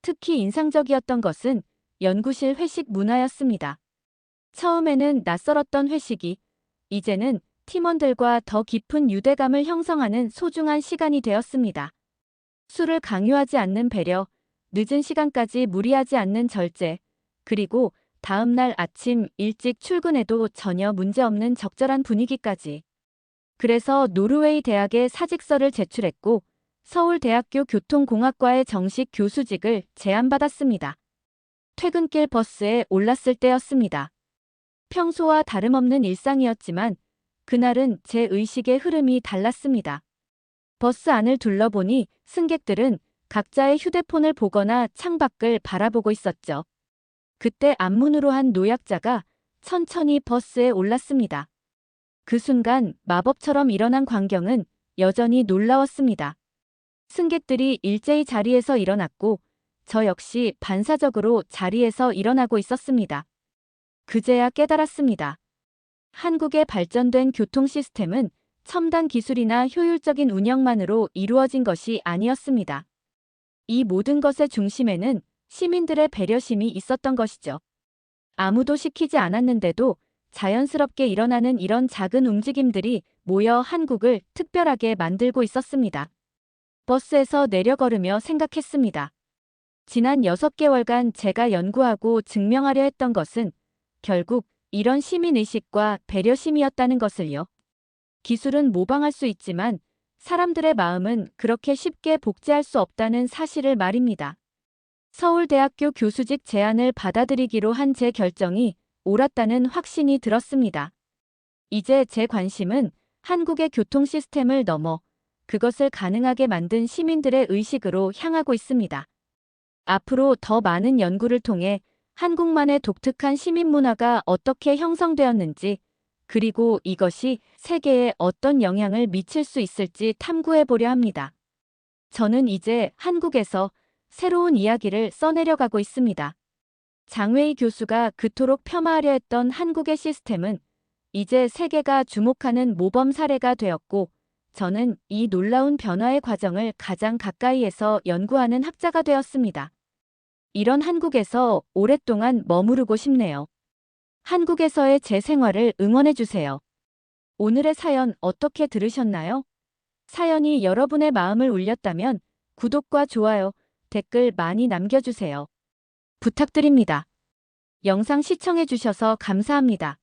특히 인상적이었던 것은 연구실 회식 문화였습니다. 처음에는 낯설었던 회식이 이제는 팀원들과 더 깊은 유대감을 형성하는 소중한 시간이 되었습니다. 술을 강요하지 않는 배려, 늦은 시간까지 무리하지 않는 절제, 그리고 다음 날 아침 일찍 출근해도 전혀 문제없는 적절한 분위기까지. 그래서 노르웨이 대학에 사직서를 제출했고 서울대학교 교통공학과의 정식 교수직을 제안받았습니다. 퇴근길 버스에 올랐을 때였습니다. 평소와 다름없는 일상이었지만 그날은 제 의식의 흐름이 달랐습니다. 버스 안을 둘러보니 승객들은 각자의 휴대폰을 보거나 창밖을 바라보고 있었죠. 그때 앞문으로 한 노약자가 천천히 버스에 올랐습니다. 그 순간 마법처럼 일어난 광경은 여전히 놀라웠습니다. 승객들이 일제히 자리에서 일어났고 저 역시 반사적으로 자리에서 일어나고 있었습니다. 그제야 깨달았습니다. 한국의 발전된 교통 시스템은 첨단 기술이나 효율적인 운영만으로 이루어진 것이 아니었습니다. 이 모든 것의 중심에는 시민들의 배려심이 있었던 것이죠. 아무도 시키지 않았는데도 자연스럽게 일어나는 이런 작은 움직임들이 모여 한국을 특별하게 만들고 있었습니다. 버스에서 내려 걸으며 생각했습니다. 지난 6개월간 제가 연구하고 증명하려 했던 것은 결국 이런 시민의식과 배려심이었다는 것을요. 기술은 모방할 수 있지만 사람들의 마음은 그렇게 쉽게 복제할 수 없다는 사실을 말입니다. 서울대학교 교수직 제안을 받아들이기로 한 제 결정이 옳았다는 확신이 들었습니다. 이제 제 관심은 한국의 교통 시스템을 넘어 그것을 가능하게 만든 시민들의 의식으로 향하고 있습니다. 앞으로 더 많은 연구를 통해 한국만의 독특한 시민 문화가 어떻게 형성되었는지, 그리고 이것이 세계에 어떤 영향을 미칠 수 있을지 탐구해 보려 합니다. 저는 이제 한국에서 새로운 이야기를 써내려가고 있습니다. 장웨이 교수가 그토록 폄하하려 했던 한국의 시스템은 이제 세계가 주목하는 모범 사례가 되었고, 저는 이 놀라운 변화의 과정을 가장 가까이에서 연구하는 학자가 되었습니다. 이런 한국에서 오랫동안 머무르고 싶네요. 한국에서의 제 생활을 응원해주세요. 오늘의 사연 어떻게 들으셨나요? 사연이 여러분의 마음을 울렸다면 구독과 좋아요, 댓글 많이 남겨주세요. 부탁드립니다. 영상 시청해주셔서 감사합니다.